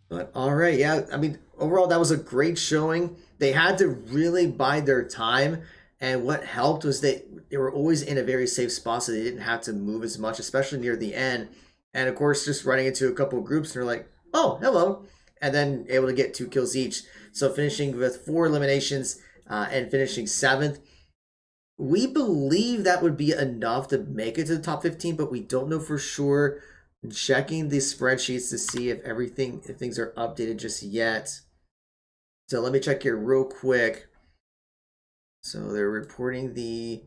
But alright, yeah, I mean, overall that was a great showing. They had to really bide their time. And what helped was they were always in a very safe spot, so they didn't have to move as much, especially near the end. And of course, just running into a couple of groups, and they're like, oh, hello. And then able to get 2 kills each. So finishing with 4 eliminations and finishing 7th. We believe that would be enough to make it to the top 15, but we don't know for sure. Checking the spreadsheets to see if things are updated just yet. So let me check here real quick. So they're reporting the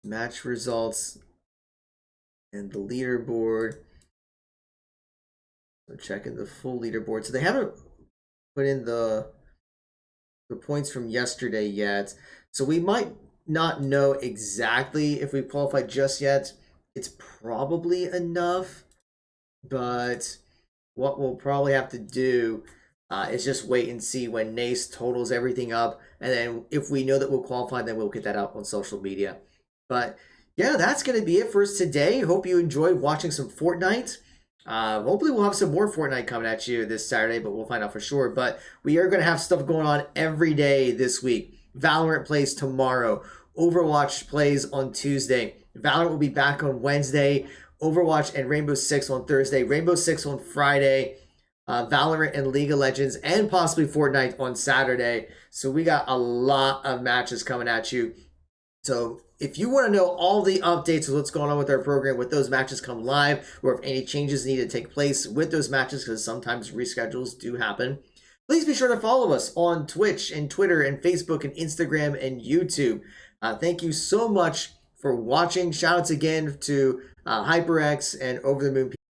match results and the leaderboard. So checking the full leaderboard. So they haven't put in the points from yesterday yet. So we might not know exactly if we've qualified just yet. It's probably enough. But what we'll probably have to do is just wait and see when NACE totals everything up. And then if we know that we'll qualify, then we'll get that out on social media. But yeah, that's going to be it for us today. Hope you enjoyed watching some Fortnite. Hopefully we'll have some more Fortnite coming at you this Saturday, but we'll find out for sure. But we are going to have stuff going on every day this week. Valorant plays tomorrow. Overwatch plays on Tuesday. Valorant will be back on Wednesday. Overwatch and Rainbow Six on Thursday. Rainbow Six on Friday. Valorant and League of Legends and possibly Fortnite on Saturday. So we got a lot of matches coming at you. So if you want to know all the updates of what's going on with our program, with those matches come live, or if any changes need to take place with those matches, because sometimes reschedules do happen, please be sure to follow us on Twitch and Twitter and Facebook and Instagram and YouTube. Thank you so much for watching. Shout outs again to HyperX and Over the Moon